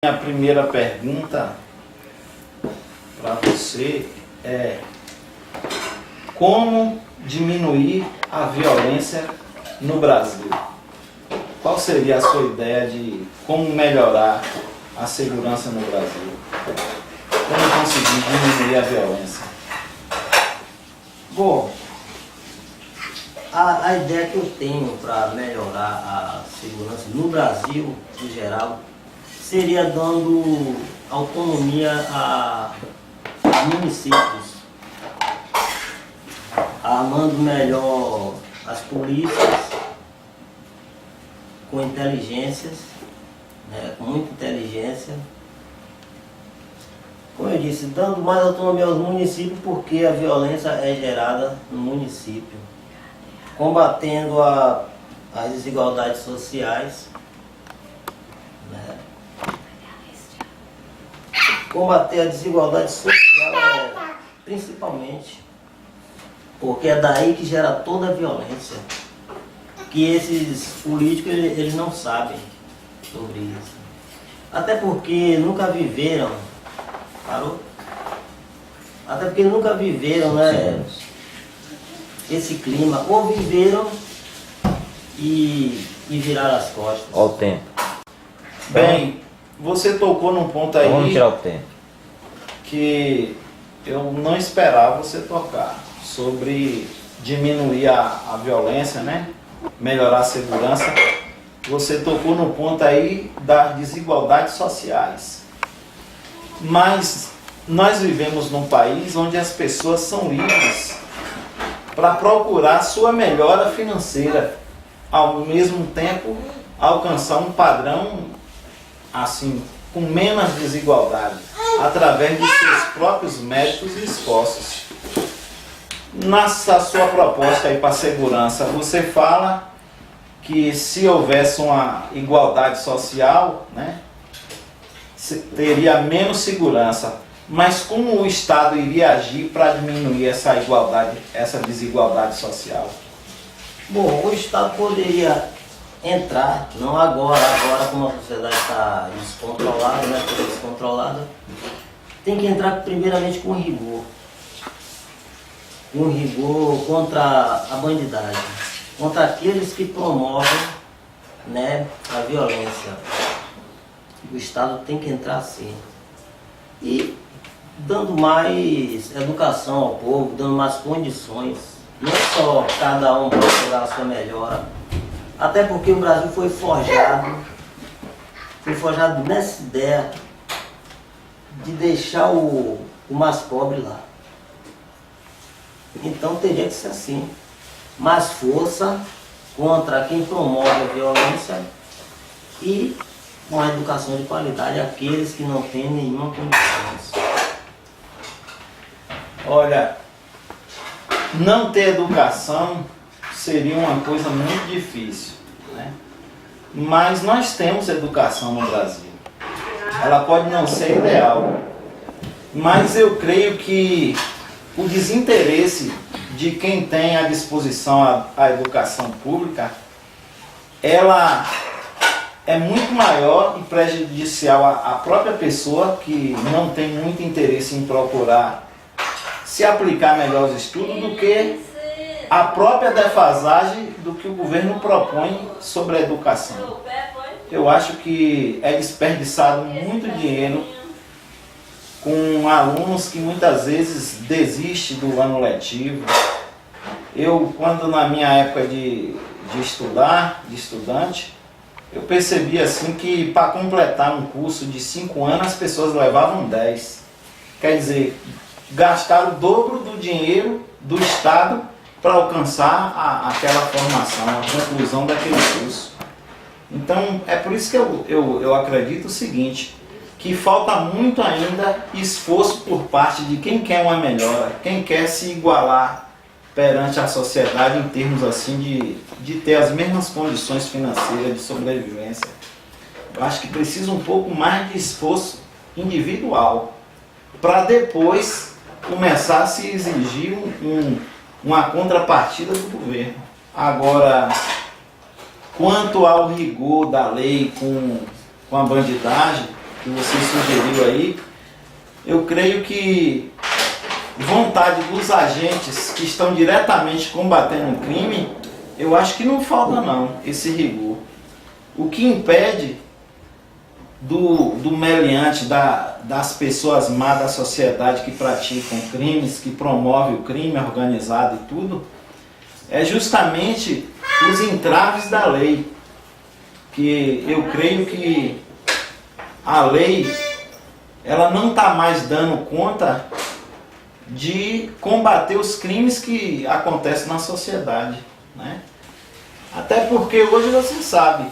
A primeira pergunta para você é: como diminuir a violência no Brasil? Qual seria a sua ideia de como melhorar a segurança no Brasil? Como conseguir diminuir a violência? Bom, a ideia que eu tenho para melhorar a segurança no Brasil, em geral, seria dando autonomia a municípios, armando melhor as polícias, com inteligências, né, com muita inteligência. Como eu disse, dando mais autonomia aos municípios, porque a violência é gerada no município, combatendo as desigualdades sociais, né? Combater a desigualdade social principalmente, porque é daí que gera toda a violência, que esses políticos eles não sabem sobre isso. Até porque nunca viveram, parou? Até porque nunca viveram, né, esse clima, ou viveram e viraram as costas. Olha o tempo. Bem, você tocou num ponto aí Vamos tirar o tempo. que eu não esperava você tocar, sobre diminuir a violência, né? Melhorar a segurança. Você tocou no ponto aí das desigualdades sociais. Mas nós vivemos num país onde as pessoas são livres para procurar sua melhora financeira, ao mesmo tempo alcançar um padrão assim, com menos desigualdade, através de seus próprios méritos e esforços. Nessa sua proposta aí para a segurança, você fala que se houvesse uma igualdade social, né, teria menos segurança. Mas como o Estado iria agir para diminuir essa desigualdade social? Bom, o Estado poderia entrar, não agora como a sociedade está descontrolada, né, toda descontrolada, tem que entrar primeiramente com rigor. Um rigor contra a bandidagem, contra aqueles que promovem, né, a violência. O Estado tem que entrar sim. E dando mais educação ao povo, dando mais condições, não só cada um procurar a sua melhora, até porque o Brasil foi forjado nessa ideia de deixar o mais pobre lá. Então teria que ser assim. Mais força contra quem promove a violência e uma educação de qualidade àqueles que não têm nenhuma condição. Olha, não ter educação seria uma coisa muito difícil, né? Mas nós temos educação no Brasil. Ela pode não ser ideal, mas eu creio que o desinteresse de quem tem à disposição a educação pública, ela é muito maior e prejudicial à própria pessoa que não tem muito interesse em procurar se aplicar melhor aos estudos do que a própria defasagem do que o governo propõe sobre a educação. Eu acho que é desperdiçado muito dinheiro com alunos que muitas vezes desistem do ano letivo. Eu, quando na minha época de estudante, eu percebi assim que para completar um curso de 5 anos as pessoas levavam 10. Quer dizer, gastaram o dobro do dinheiro do Estado para alcançar aquela formação, a conclusão daquele curso. Então, é por isso que eu acredito o seguinte, que falta muito ainda esforço por parte de quem quer uma melhora, quem quer se igualar perante a sociedade em termos assim de ter as mesmas condições financeiras de sobrevivência. Eu acho que precisa um pouco mais de esforço individual para depois começar a se exigir uma contrapartida do governo. Agora, quanto ao rigor da lei com a bandidagem, que você sugeriu aí, eu creio que vontade dos agentes que estão diretamente combatendo o crime, eu acho que não falta não, esse rigor. O que impede do meliante, das pessoas más da sociedade que praticam crimes, que promovem o crime organizado e tudo, é justamente os entraves da lei. Que eu creio que a lei, ela não está mais dando conta de combater os crimes que acontecem na sociedade, né? Até porque hoje você sabe,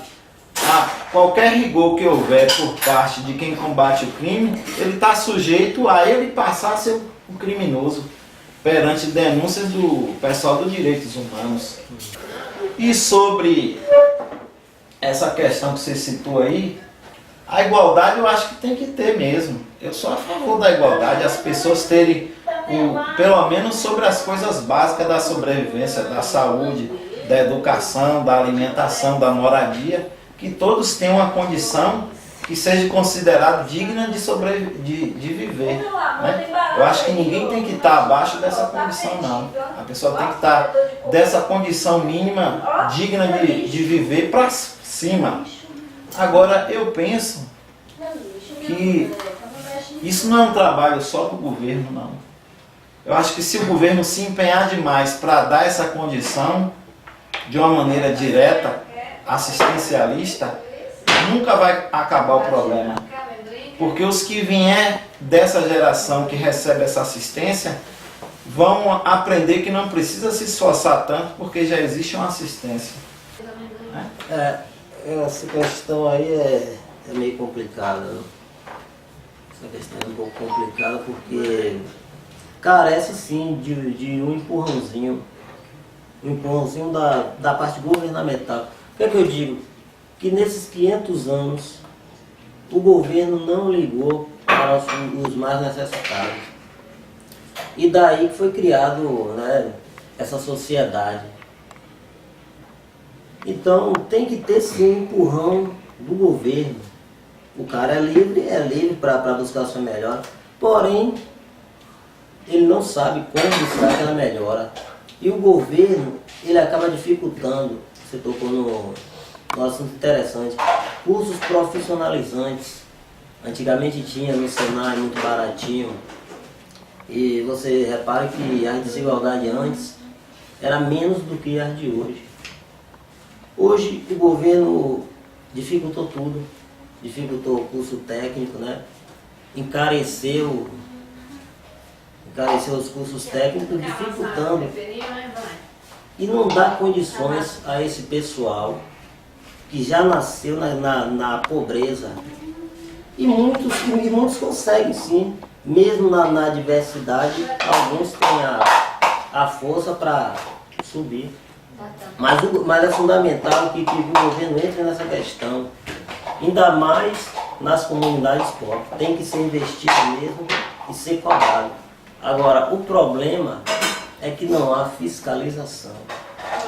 qualquer rigor que houver por parte de quem combate o crime, ele está sujeito a ele passar a ser um criminoso perante denúncias do pessoal dos direitos humanos. E sobre essa questão que você citou aí, a igualdade eu acho que tem que ter mesmo. Eu sou a favor da igualdade, as pessoas terem, pelo menos sobre as coisas básicas da sobrevivência, da saúde, da educação, da alimentação, da moradia, que todos tenham uma condição que seja considerado digna de viver, né? Eu acho que ninguém tem que estar abaixo dessa condição, não. A pessoa tem que estar dessa condição mínima, digna de viver para cima. Agora, eu penso que isso não é um trabalho só do governo, não. Eu acho que se o governo se empenhar demais para dar essa condição de uma maneira direta, assistencialista, nunca vai acabar o problema. Porque os que vier dessa geração que recebe essa assistência vão aprender que não precisa se esforçar tanto porque já existe uma assistência. Né? Essa questão aí é meio complicada, né? Essa questão é um pouco complicada porque carece sim de um empurrãozinho da parte governamental. O que é que eu digo? Que nesses 500 anos o governo não ligou para os mais necessitados. E daí que foi criado, né, essa sociedade. Então tem que ter sim um empurrão do governo. O cara é livre para buscar a sua melhora. Porém, ele não sabe como buscar aquela melhora. E o governo, ele acaba dificultando. Você tocou no assunto interessante. Cursos profissionalizantes. Antigamente tinha no Senai muito baratinho. E você repara que a desigualdade antes era menos do que a de hoje. Hoje o governo dificultou tudo. Dificultou o curso técnico, né? Encareceu os cursos técnicos, dificultando. E não dá condições a esse pessoal que já nasceu na pobreza. E muitos conseguem sim, mesmo na diversidade, alguns têm a força para subir. Mas é fundamental que o governo entre nessa questão, ainda mais nas comunidades pobres. Tem que ser investido mesmo e ser cobrado. Agora, o problema é que não há fiscalização.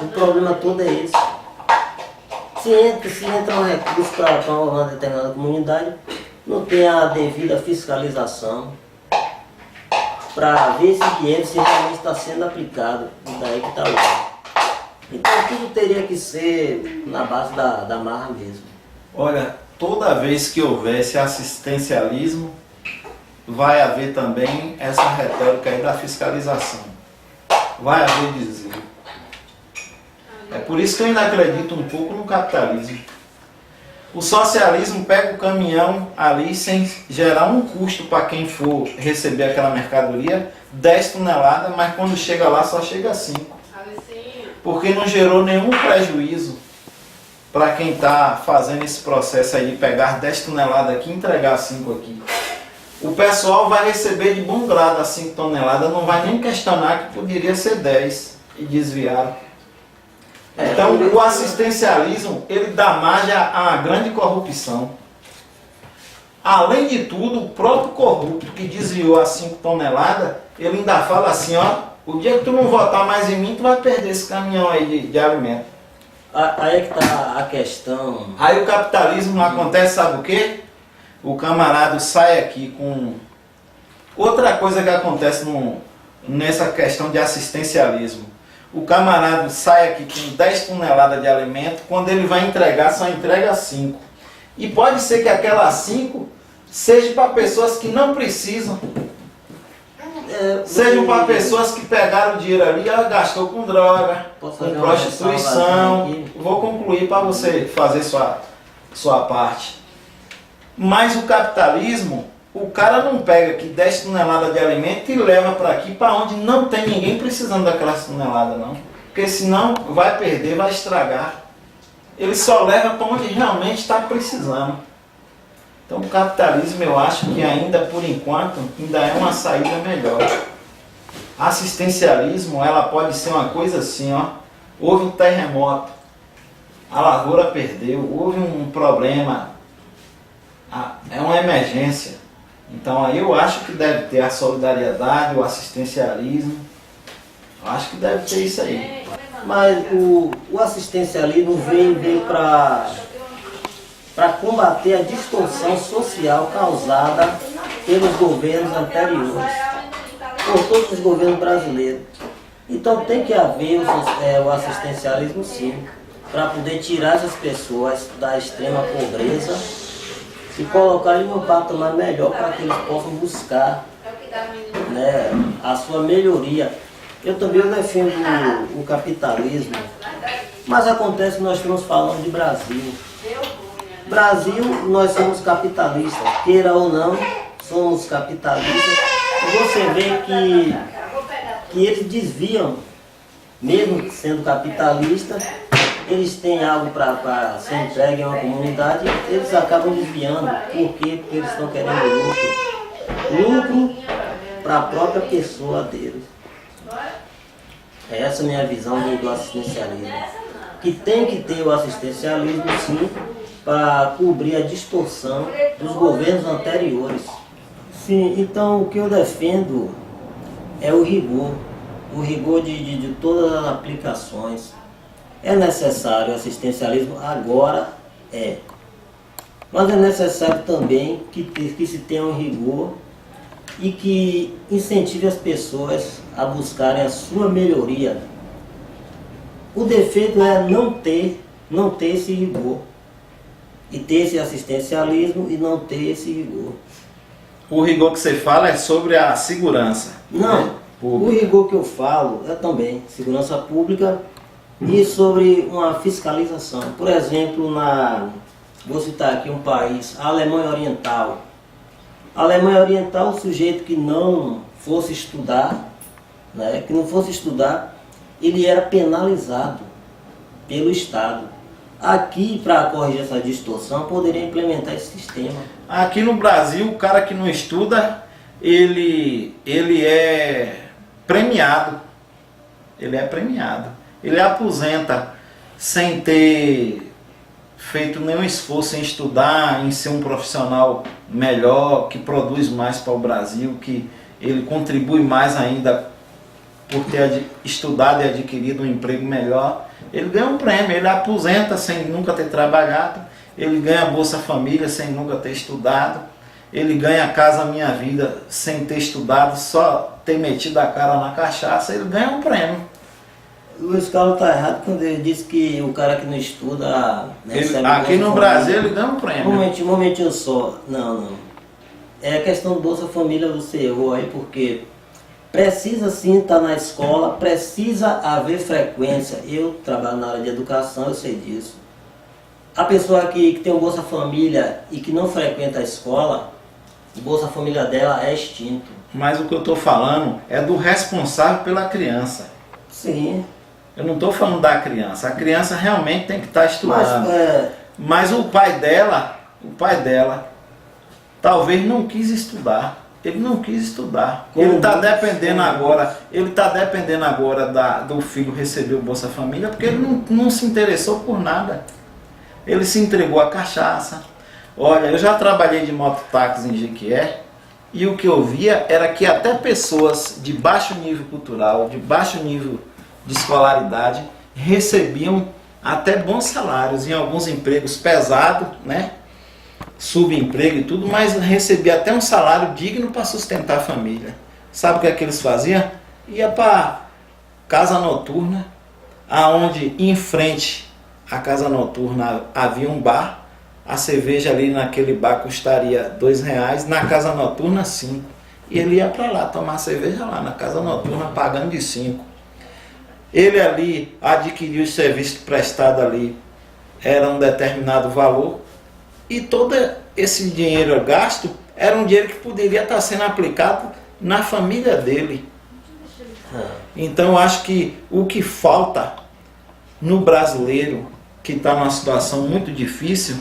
O problema todo é esse. Se entra um recurso para uma determinada comunidade, não tem a devida fiscalização para ver esse dinheiro se realmente está sendo aplicado. E daí que está lá. Então tudo teria que ser na base da marra mesmo. Olha, toda vez que houvesse assistencialismo, vai haver também essa retórica aí da fiscalização. Vai haver desvio. É por isso que eu ainda acredito um pouco no capitalismo. O socialismo pega o caminhão ali sem gerar um custo para quem for receber aquela mercadoria, 10 toneladas, mas quando chega lá só chega 5. Porque não gerou nenhum prejuízo para quem está fazendo esse processo aí de pegar 10 toneladas aqui e entregar 5 aqui. O pessoal vai receber de bom grado as 5 toneladas, não vai nem questionar que poderia ser 10 e desviaram. Então o assistencialismo, ele dá margem à grande corrupção. Além de tudo, o próprio corrupto que desviou as 5 toneladas, ele ainda fala assim, ó, o dia que tu não votar mais em mim, tu vai perder esse caminhão aí de alimento. Aí é que está a questão. Aí o capitalismo não acontece, sabe o quê? o camarada sai aqui com... Outra coisa que acontece nessa questão de assistencialismo. O camarada sai aqui com 10 toneladas de alimento, quando ele vai entregar, só entrega 5. E pode ser que aquelas 5 sejam para pessoas que não precisam. Sejam para pessoas que pegaram o dinheiro ali e gastou com droga, com prostituição. Vou concluir para você fazer sua parte. Mas o capitalismo, o cara não pega aqui 10 toneladas de alimento e leva para aqui, para onde não tem ninguém precisando daquelas toneladas, não. Porque senão vai perder, vai estragar. Ele só leva para onde realmente está precisando. Então o capitalismo, eu acho que ainda, por enquanto, ainda é uma saída melhor. Assistencialismo, ela pode ser uma coisa assim, ó. Houve um terremoto, a lavoura perdeu, houve um problema, é uma emergência. Então aí eu acho que deve ter a solidariedade, o assistencialismo. Eu acho que deve ter isso aí. Mas o assistencialismo veio para combater a distorção social causada pelos governos anteriores, por todos os governos brasileiros. Então tem que haver o assistencialismo sim, para poder tirar essas pessoas da extrema pobreza e colocar em um patamar melhor para que eles possam buscar, né, a sua melhoria. Eu também defendo o capitalismo, mas acontece que nós estamos falando de Brasil. Brasil, nós somos capitalistas, queira ou não, somos capitalistas. E você vê que eles desviam, mesmo sendo capitalistas, eles têm algo para ser entregue a uma comunidade, eles acabam desviando. Por quê? Porque eles estão querendo lucro. Lucro para a própria pessoa deles. É essa a minha visão do assistencialismo. Que tem que ter o assistencialismo sim, para cobrir a distorção dos governos anteriores. Sim, então o que eu defendo é o rigor de todas as aplicações. É necessário o assistencialismo agora, mas é necessário também que se tenha um rigor e que incentive as pessoas a buscarem a sua melhoria. O defeito é não ter esse rigor. E ter esse assistencialismo e não ter esse rigor. O rigor que você fala é sobre a segurança. Não, né? O rigor que eu falo é também segurança pública e sobre uma fiscalização. Por exemplo, vou citar aqui um país, a Alemanha Oriental. A Alemanha Oriental, o sujeito que não fosse estudar, né, ele era penalizado pelo Estado. Aqui, para corrigir essa distorção, poderia implementar esse sistema. Aqui no Brasil, o cara que não estuda, ele é premiado. Ele é premiado. Ele aposenta sem ter feito nenhum esforço em estudar, em ser um profissional melhor, que produz mais para o Brasil, que ele contribui mais ainda por ter estudado e adquirido um emprego melhor. Ele ganha um prêmio, ele aposenta sem nunca ter trabalhado, ele ganha Bolsa Família sem nunca ter estudado, ele ganha Casa Minha Vida sem ter estudado, só ter metido a cara na cachaça, ele ganha um prêmio. O Luiz Carlos está errado quando ele diz que o cara que não estuda... Né, aqui no Brasil ele ganha um prêmio. Um momentinho só. Não. É a questão do Bolsa Família, você errou aí, porque... Precisa sim estar na escola, precisa haver frequência. Eu trabalho na área de educação, eu sei disso. A pessoa que tem o Bolsa Família e que não frequenta a escola, o Bolsa Família dela é extinto. Mas o que eu estou falando é do responsável pela criança. Sim. Eu não estou falando da criança. A criança realmente tem que estar estudando. Mas o pai dela, talvez não quis estudar. Ele não quis estudar. Ele está dependendo agora do filho receber o Bolsa Família, porque ele não se interessou por nada. Ele se entregou à cachaça. Olha, eu já trabalhei de mototáxi em Jequié, e o que eu via era que até pessoas de baixo nível cultural, de baixo nível de escolaridade, recebiam até bons salários em alguns empregos pesados, né? subemprego e tudo, mas recebia até um salário digno para sustentar a família. Sabe o que é que eles faziam? Ia para casa noturna, aonde em frente à casa noturna havia um bar. A cerveja ali naquele bar custaria R$ 2, na casa noturna 5. E ele ia para lá tomar cerveja lá na casa noturna pagando de 5. Ele ali adquiriu o serviço prestado ali, era um determinado valor, e todo esse dinheiro gasto era um dinheiro que poderia estar sendo aplicado na família dele. Então eu acho que o que falta no brasileiro, que está numa situação muito difícil,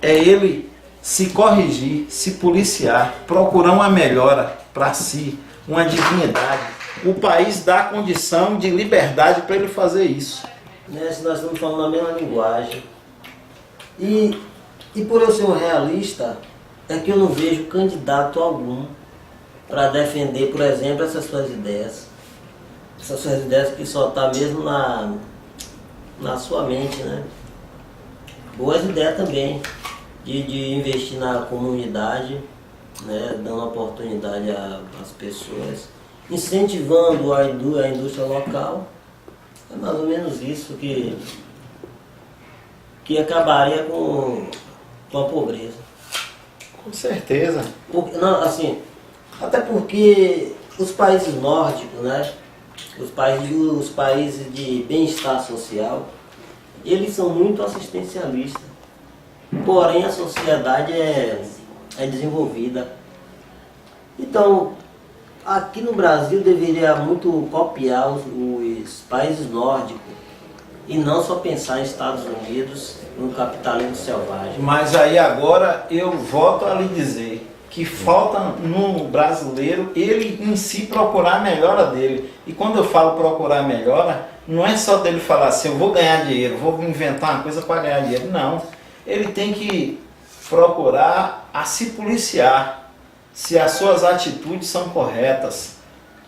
é ele se corrigir, se policiar, procurar uma melhora para si, uma dignidade. O país dá condição de liberdade para ele fazer isso. Nós estamos falando a mesma linguagem. E por eu ser um realista, é que eu não vejo candidato algum para defender, por exemplo, essas suas ideias. Essas suas ideias que só estão mesmo na sua mente, né? Boas ideias também, de investir na comunidade, né? Dando oportunidade às pessoas, incentivando a indústria local. É mais ou menos isso que acabaria com a pobreza. Com certeza. Não, assim, até porque os países nórdicos, né? Os países de bem-estar social, eles são muito assistencialistas. Porém, a sociedade é desenvolvida. Então, aqui no Brasil deveria muito copiar os países nórdicos e não só pensar em Estados Unidos, no capitalismo selvagem. Mas aí agora eu volto a lhe dizer que falta no brasileiro ele em si procurar a melhora dele. E quando eu falo procurar a melhora, não é só dele falar assim, eu vou ganhar dinheiro, vou inventar uma coisa para ganhar dinheiro. Não. Ele tem que procurar a se policiar, se as suas atitudes são corretas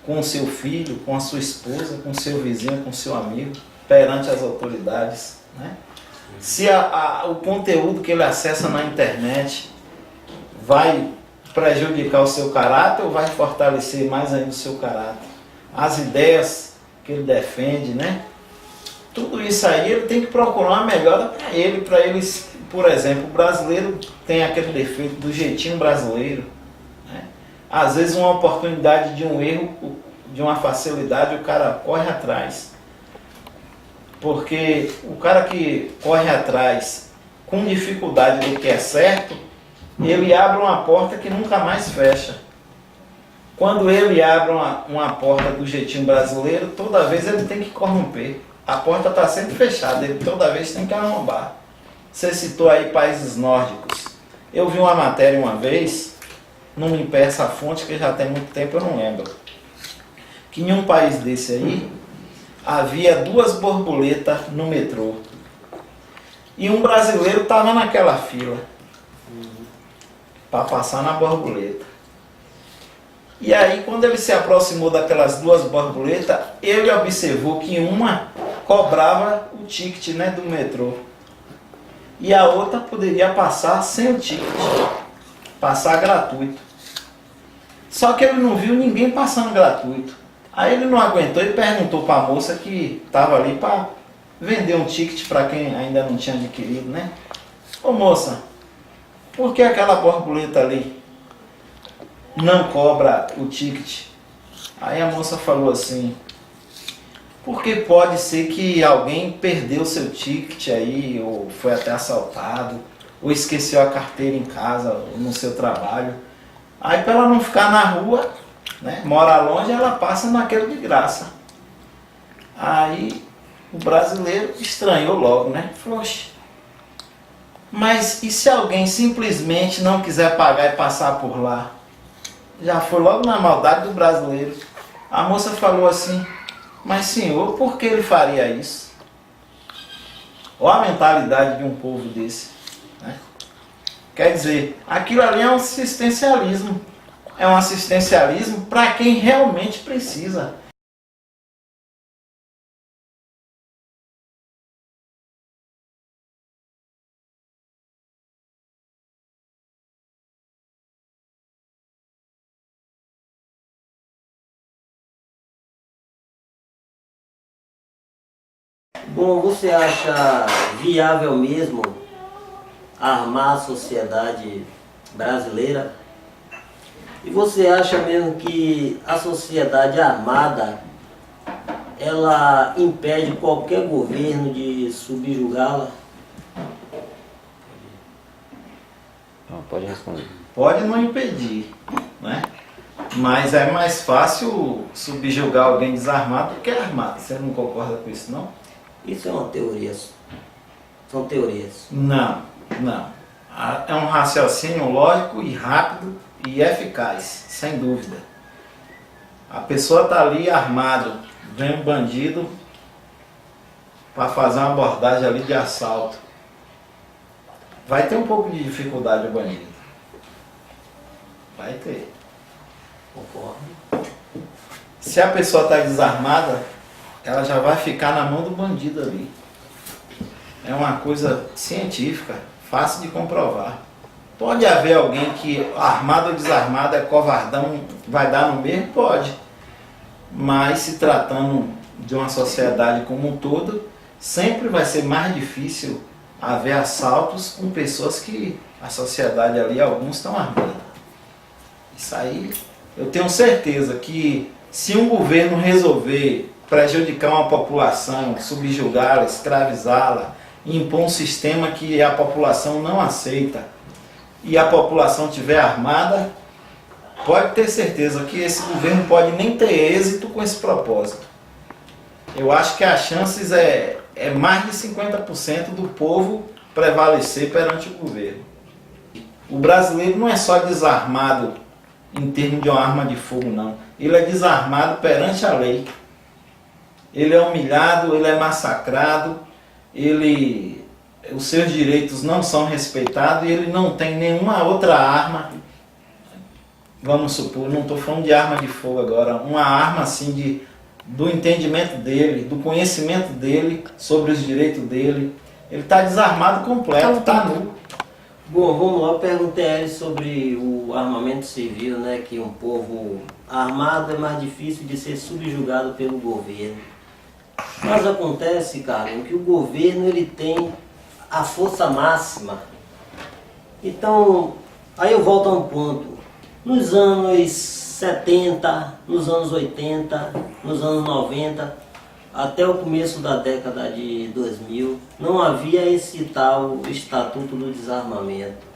com o seu filho, com a sua esposa, com o seu vizinho, com o seu amigo, perante as autoridades, né? Se o conteúdo que ele acessa na internet vai prejudicar o seu caráter ou vai fortalecer mais ainda o seu caráter. As ideias que ele defende, né? Tudo isso aí ele tem que procurar uma melhora para ele, por exemplo, o brasileiro tem aquele defeito do jeitinho brasileiro, né? Às vezes uma oportunidade de um erro, de uma facilidade, o cara corre atrás. Porque o cara que corre atrás com dificuldade do que é certo, ele abre uma porta que nunca mais fecha. Quando ele abre uma porta do jeitinho brasileiro, toda vez ele tem que corromper. A porta está sempre fechada, ele toda vez tem que arrombar. Você citou aí países nórdicos. Eu vi uma matéria uma vez, não me impeça a fonte, que já tem muito tempo, eu não lembro. Que em um país desse aí, havia 2 borboletas no metrô. E um brasileiro estava naquela fila para passar na borboleta. E aí, quando ele se aproximou daquelas 2 borboletas, ele observou que uma cobrava o ticket, né, do metrô. E a outra poderia passar sem o ticket, passar gratuito. Só que ele não viu ninguém passando gratuito. Aí ele não aguentou e perguntou para a moça que estava ali para vender um ticket para quem ainda não tinha adquirido, né? Ô moça, por que aquela borboleta ali não cobra o ticket? Aí a moça falou assim, porque pode ser que alguém perdeu seu ticket aí, ou foi até assaltado, ou esqueceu a carteira em casa, ou no seu trabalho. Aí para ela não ficar na rua, né, mora longe, ela passa naquele de graça. Aí o brasileiro estranhou logo, né? Falou, oxe, mas e se alguém simplesmente não quiser pagar e passar por lá? Já foi logo na maldade do brasileiro. A moça falou assim, mas senhor, por que ele faria isso? Olha a mentalidade de um povo desse, né? Quer dizer, aquilo ali é um assistencialismo. É um assistencialismo para quem realmente precisa. Bom, você acha viável mesmo armar a sociedade brasileira? E você acha mesmo que a sociedade armada ela impede qualquer governo de subjugá-la? Pode responder. Pode não impedir, né? Mas é mais fácil subjugar alguém desarmado do que armado. Você não concorda com isso, não? Isso é uma teoria. São teorias. Não, não. É um raciocínio lógico e rápido e eficaz, sem dúvida. A pessoa está ali armado, vem um bandido para fazer uma abordagem ali de assalto. Vai ter um pouco de dificuldade o bandido. Vai ter. Concordo. Se a pessoa está desarmada, ela já vai ficar na mão do bandido ali. É uma coisa científica, fácil de comprovar. Pode haver alguém que, armado ou desarmado, é covardão, vai dar no mesmo? Pode. Mas se tratando de uma sociedade como um todo, sempre vai ser mais difícil haver assaltos com pessoas que a sociedade ali, alguns estão armados. Isso aí, eu tenho certeza que se um governo resolver prejudicar uma população, subjugá-la, escravizá-la, impor um sistema que a população não aceita e a população estiver armada, pode ter certeza que esse governo pode nem ter êxito com esse propósito. Eu acho que as chances é mais de 50% do povo prevalecer perante o governo. O brasileiro não é só desarmado em termos de uma arma de fogo, não. Ele é desarmado perante a lei. Ele é humilhado, ele é massacrado, os seus direitos não são respeitados e ele não tem nenhuma outra arma. Vamos supor, não estou falando de arma de fogo agora, uma arma assim do entendimento dele, do conhecimento dele sobre os direitos dele. Ele está desarmado completo, está nu. Bom, vamos lá, eu perguntei a ele sobre o armamento civil, né? Que um povo armado é mais difícil de ser subjugado pelo governo. Mas acontece, Carlos, que o governo ele tem a força máxima. Então, aí eu volto a um ponto. Nos anos 70, nos anos 80, nos anos 90, até o começo da década de 2000, não havia esse tal Estatuto do Desarmamento.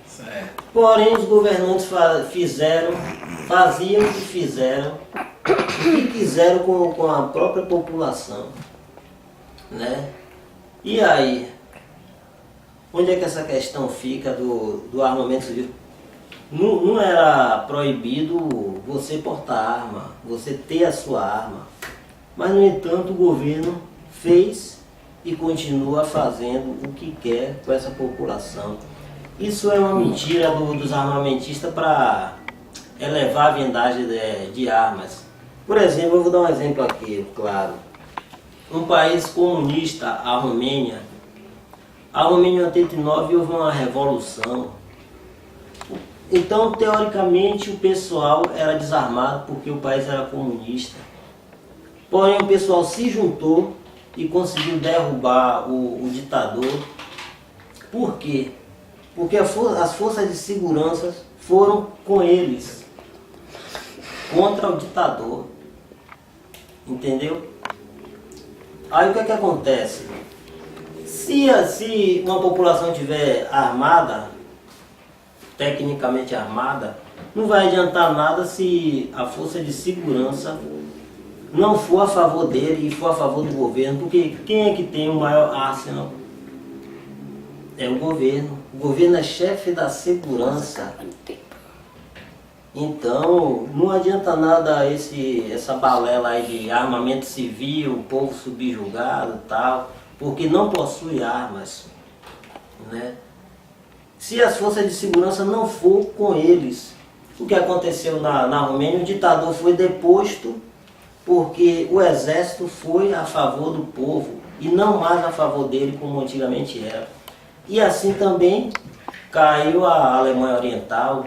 Certo. Porém, os governantes faziam o que fizeram, o que quiseram com a própria população, né? E aí, onde é que essa questão fica do armamento civil? Não era proibido você portar arma, você ter a sua arma, mas no entanto o governo fez e continua fazendo o que quer com essa população. Isso é uma mentira dos armamentistas para elevar a vendagem de armas. Por exemplo, eu vou dar um exemplo aqui, claro. Um país comunista, a Romênia. A Romênia em 89 houve uma revolução. Então, teoricamente, o pessoal era desarmado porque o país era comunista. Porém, o pessoal se juntou e conseguiu derrubar o ditador. Por quê? Porque as forças de segurança foram com eles, contra o ditador. Entendeu? Aí o que é que acontece? Se uma população estiver armada, tecnicamente armada, não vai adiantar nada se a força de segurança não for a favor dele e for a favor do governo, porque quem é que tem o maior arsenal? É o governo. O governo é chefe da segurança. Então, não adianta nada essa balela aí de armamento civil, povo subjugado e tal, porque não possui armas, né? Se as forças de segurança não for com eles, o que aconteceu na Romênia, o ditador foi deposto porque o exército foi a favor do povo e não mais a favor dele como antigamente era. E assim também caiu a Alemanha Oriental,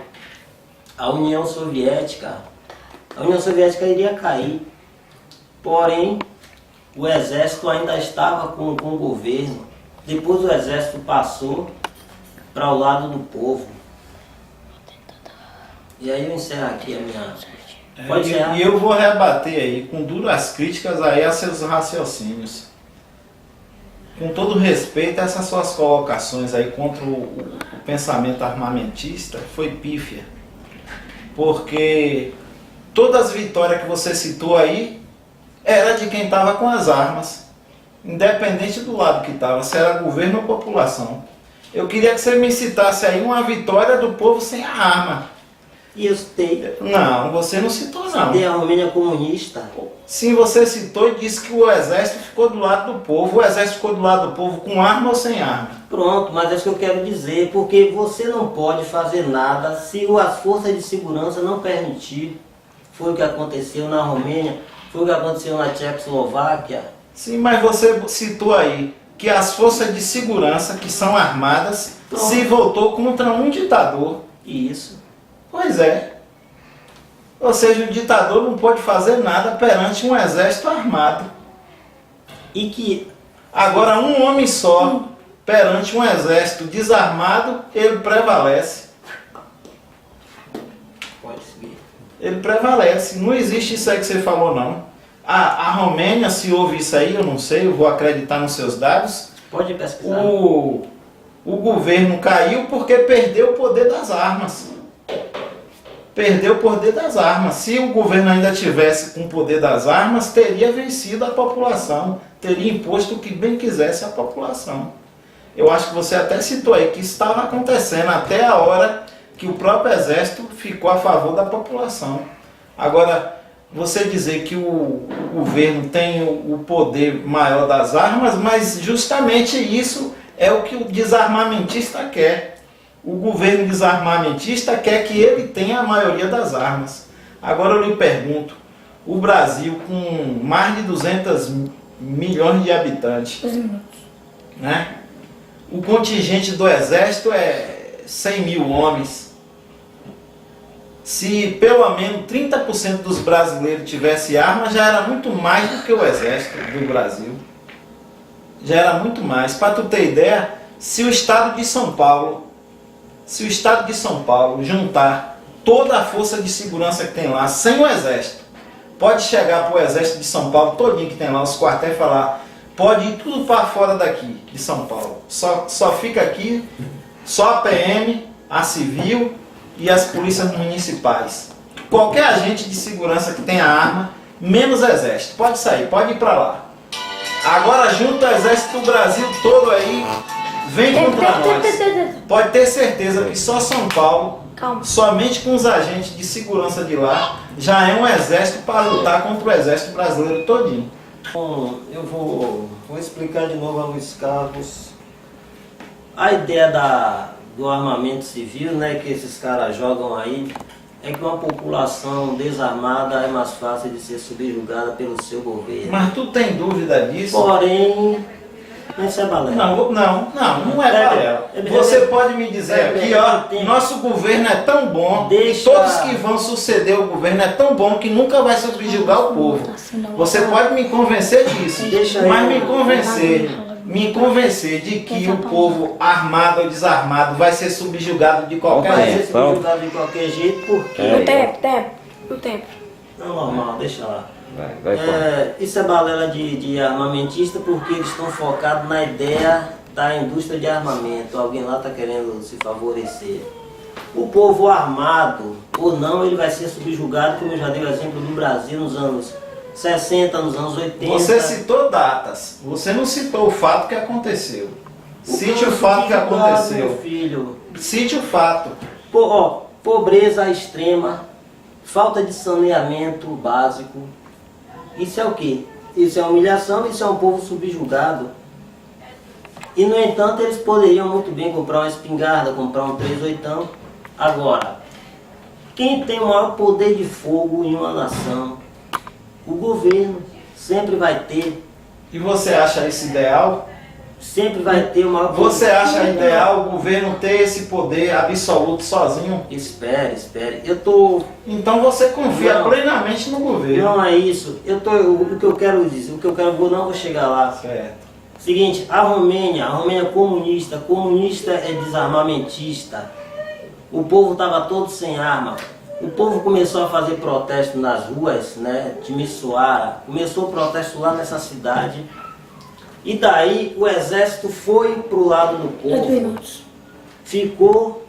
a União Soviética. A União Soviética iria cair, porém o exército ainda estava com o governo. Depois o exército passou para o lado do povo. E aí eu encerro aqui a minha... Pode encerrar. E eu vou rebater aí, com duras críticas aí a seus raciocínios. Com todo respeito a essas suas colocações aí contra o pensamento armamentista, foi pífia. Porque todas as vitórias que você citou aí era de quem estava com as armas, independente do lado que estava, se era governo ou população. Eu queria que você me citasse aí uma vitória do povo sem a arma. E eu citei. Não, você não citou não. Citei a Romênia comunista. Sim, você citou e disse que o exército ficou do lado do povo. O exército ficou do lado do povo com arma ou sem arma? Pronto, mas é isso que eu quero dizer, porque você não pode fazer nada se as forças de segurança não permitir. Foi o que aconteceu na Romênia, foi o que aconteceu na Tchecoslováquia. Sim, mas você citou aí que as forças de segurança que são armadas se voltou contra um ditador. Isso. Pois é. Ou seja, o ditador não pode fazer nada perante um exército armado. E que... Agora, um homem só, perante um exército desarmado, ele prevalece. Pode seguir. Ele prevalece. Não existe isso aí que você falou, não. A Romênia, se houve isso aí, eu não sei, eu vou acreditar nos seus dados. Pode pesquisar. O governo caiu porque perdeu o poder das armas. Perdeu o poder das armas. Se o governo ainda tivesse com o poder das armas, teria vencido a população. Teria imposto o que bem quisesse a população. Eu acho que você até citou aí que isso estava acontecendo até a hora que o próprio exército ficou a favor da população. Agora, você dizer que o governo tem o poder maior das armas, mas justamente isso é o que o desarmamentista quer. O governo desarmamentista quer que ele tenha a maioria das armas. Agora eu lhe pergunto, o Brasil com mais de 200 milhões de habitantes, né? O contingente do exército é 100 mil homens. Se pelo menos 30% dos brasileiros tivesse armas, já era muito mais do que o exército do Brasil. Já era muito mais. Para tu ter ideia, se o estado de São Paulo juntar toda a força de segurança que tem lá, sem o exército, pode chegar para o exército de São Paulo, todinho que tem lá, os quartéis, e falar, pode ir tudo para fora daqui, de São Paulo. Só fica aqui, só a PM, a civil e as polícias municipais. Qualquer agente de segurança que tenha arma, menos exército, pode sair, pode ir para lá. Agora junta o exército do Brasil todo aí, vem contra nós. Pode ter certeza que só São Paulo, somente com os agentes de segurança de lá, já é um exército para lutar contra o exército brasileiro todinho. Bom, eu vou explicar de novo a Luiz Carlos. A ideia do armamento civil, né, que esses caras jogam aí, é que uma população desarmada é mais fácil de ser subjugada pelo seu governo. Mas tu tem dúvida disso? Porém, isso é balela. Não é balela. Você pode me dizer aqui, ó, nosso governo é tão bom, e todos que vão suceder o governo é tão bom que nunca vai subjugar o povo. Você pode me convencer disso, mas me convencer de que o povo armado ou desarmado vai ser subjugado de qualquer Vai jeito. ser subjugado de qualquer jeito, porque... O tempo. Não, normal, deixa lá. Vai. Isso é balela de armamentista porque eles estão focados na ideia da indústria de armamento. Alguém lá está querendo se favorecer. O povo armado ou não, ele vai ser subjugado, como eu já dei o exemplo do Brasil nos anos 60, nos anos 80. Você citou datas, você não citou o fato que aconteceu. Cite o fato que aconteceu. Meu filho. Cite o fato. Pobreza extrema, falta de saneamento básico. Isso é o quê? Isso é humilhação, isso é um povo subjugado. E no entanto eles poderiam muito bem comprar uma espingarda, comprar um 38. Agora, quem tem o maior poder de fogo em uma nação? O governo sempre vai ter. E você acha isso ideal? sempre vai ter uma... Você acha ideal o governo ter esse poder absoluto sozinho? Espere. Eu tô... Então você confia Não. plenamente no governo. Não é isso. O que eu quero dizer, o que eu quero, não vou chegar lá. Certo. Seguinte, a Romênia é comunista é desarmamentista. O povo estava todo sem arma. O povo começou a fazer protesto nas ruas, né, de Missoara. Começou o protesto lá nessa cidade. E daí o exército foi pro lado do 8 povo. minutos. Ficou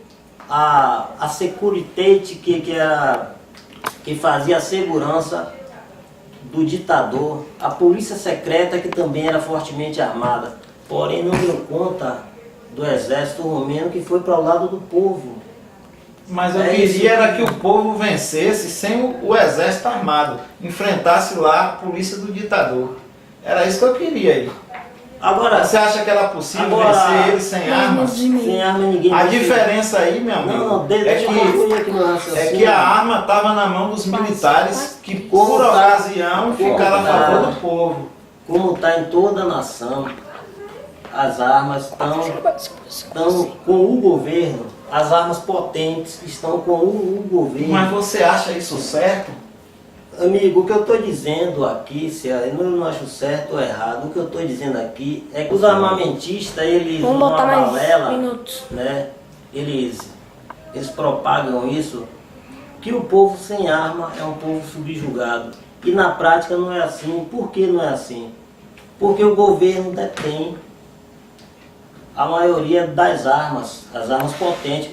a Securitate que fazia a segurança do ditador, a polícia secreta que também era fortemente armada, porém não deu conta do exército romeno que foi para o lado do povo. Mas eu É isso. queria era que o povo vencesse sem o exército armado, enfrentasse lá a polícia do ditador. Era isso que eu queria aí. Agora, Você acha que era possível Agora- vencer ele sem armas? sem arma ninguém... A vence. diferença aí, meu amigo, Não, é deixa eu concluir aqui no é raciocínio. que a arma estava na mão dos militares que, Como por tá- ocasião, ficaram a tá- favor do povo. Como está em toda a nação, as armas estão com o governo, as armas potentes estão com o governo. Mas você acha isso certo? Amigo, o que eu estou dizendo aqui, se eu não acho certo ou errado, o que eu estou dizendo aqui é que os armamentistas, eles Vamos numa botar mais balela, minutos. né, eles propagam isso, que o povo sem arma é um povo subjugado. E na prática não é assim. Por que não é assim? Porque o governo detém a maioria das armas, as armas potentes.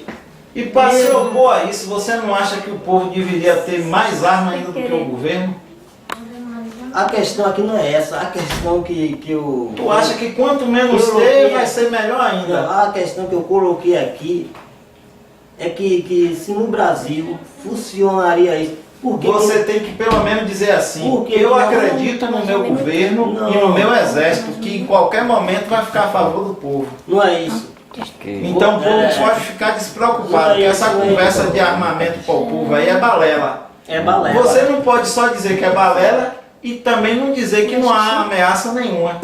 E para se opor a isso, você não acha que o povo deveria ter mais arma ainda do que o governo? A questão aqui não é essa, a questão que eu... Tu acha que quanto menos Eu ter, coloquei- vai ser melhor ainda? Não, a questão que eu coloquei aqui é que se no Brasil funcionaria isso, por que Você tem que pelo menos dizer assim, Por que eu não? acredito no meu governo Não. e no meu exército, que em qualquer momento vai ficar a favor do povo. não é isso? Então o povo É. pode ficar despreocupado, Não é porque essa isso, não é conversa isso. de armamento para o povo aí é balela. É balela. Você não pode só dizer que é balela e também não dizer que não há ameaça nenhuma.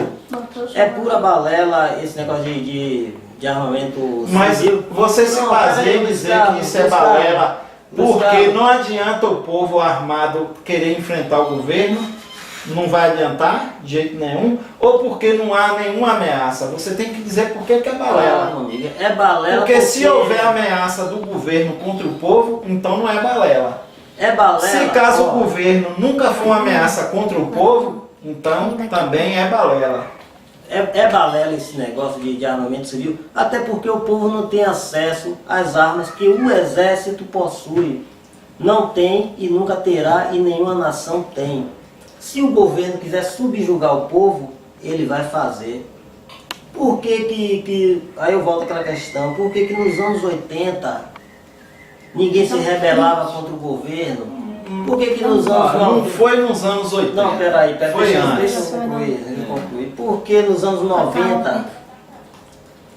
É pura balela esse negócio de armamento Mas civil. você se Não, baseia peraí, em dizer Gustavo, que isso é Gustavo, balela, porque Gustavo. não adianta o povo armado querer enfrentar o governo, não vai adiantar de jeito nenhum, ou porque não há nenhuma ameaça. Você tem que dizer por que que é balela. Não, amiga, é balela Porque se houver ameaça do governo contra o povo, então não é balela. É balela. Se caso ó, o governo nunca for uma ameaça contra o povo, então também é balela. É balela esse negócio de armamento civil, até porque o povo não tem acesso às armas que o exército possui. Não tem e nunca terá e nenhuma nação tem. Se o governo quiser subjugar o povo, ele vai fazer. Por que aí eu volto àquela questão, por que nos anos 80 ninguém se rebelava contra o governo? Por que nos anos Não 90? foi nos anos 80. Não, peraí, Foi deixa antes. eu concluir. Porque nos anos 90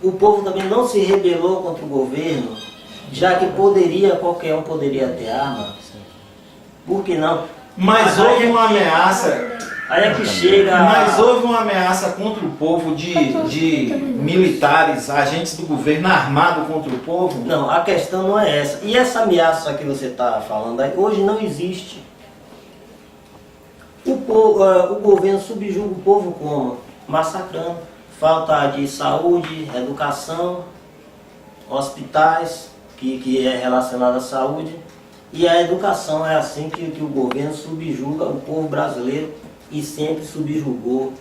o povo também não se rebelou contra o governo, já que qualquer um poderia ter arma. Por que não? Mas Aí houve é uma que- ameaça. Aí é que chega... Mas houve uma ameaça contra o povo de militares, agentes do governo armado contra o povo? Não, a questão não é essa. E essa ameaça que você está falando aí, hoje não existe. O governo subjuga o povo como? Massacrando. Falta de saúde, educação, hospitais, que é relacionado à saúde. E a educação é assim que o governo subjuga o povo brasileiro e sempre subjugou.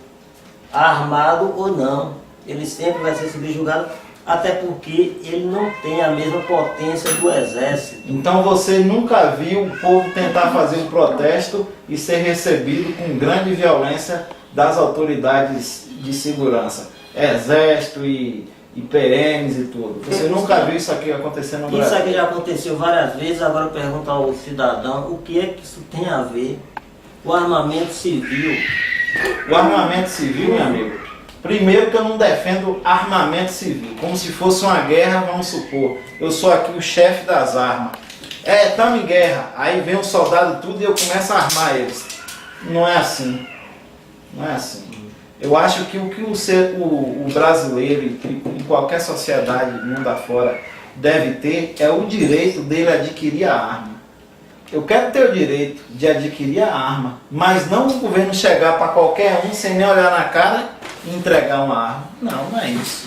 Armado ou não, ele sempre vai ser subjugado, até porque ele não tem a mesma potência do exército. Então você nunca viu o povo tentar fazer um protesto e ser recebido com grande violência das autoridades de segurança, exército e PMs e tudo. Você nunca viu isso aqui acontecendo no Isso Brasil? aqui já aconteceu várias vezes, agora eu pergunto ao cidadão o que é que isso tem a ver com o armamento civil. O armamento civil, meu amigo, primeiro que eu não defendo armamento civil, como se fosse uma guerra, vamos supor. Eu sou aqui o chefe das armas. Estamos em guerra, aí vem um soldado e tudo e eu começo a armar eles. Não é assim. Não é assim. Eu acho que o que o brasileiro em qualquer sociedade mundo afora deve ter é o direito dele adquirir a arma. Eu quero ter o direito de adquirir a arma, mas não o governo chegar para qualquer um sem nem olhar na cara e entregar uma arma. Não, não é isso.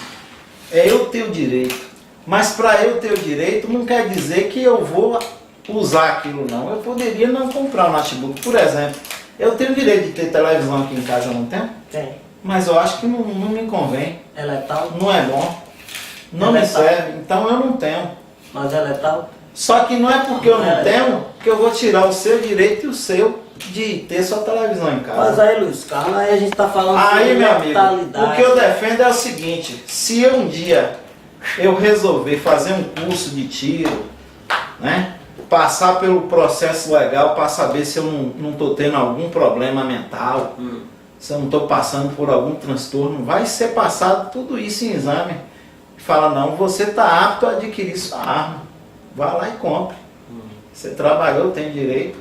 É eu ter o direito. Mas para eu ter o direito não quer dizer que eu vou usar aquilo não. Eu poderia não comprar um notebook. Por exemplo, eu tenho o direito de ter televisão aqui em casa, não tenho? Tem. Mas eu acho que não me convém. É letal? Não é bom. Não É me letal. serve. Então eu não tenho. Mas é letal? Só que não é porque eu não É. tenho que eu vou tirar o seu direito e o seu de ter sua televisão em Mas casa. aí, Luiz Carlos, aí a gente tá falando Aí, meu amigo, letalidade. o que eu defendo é o seguinte: se um dia eu resolver fazer um curso de tiro, né, passar pelo processo legal para saber se eu não estou tendo algum problema mental, se eu não estou passando por algum transtorno, vai ser passado tudo isso em exame. E fala, não, você está apto a adquirir sua arma. Vá lá e compre. Você trabalhou, tem direito.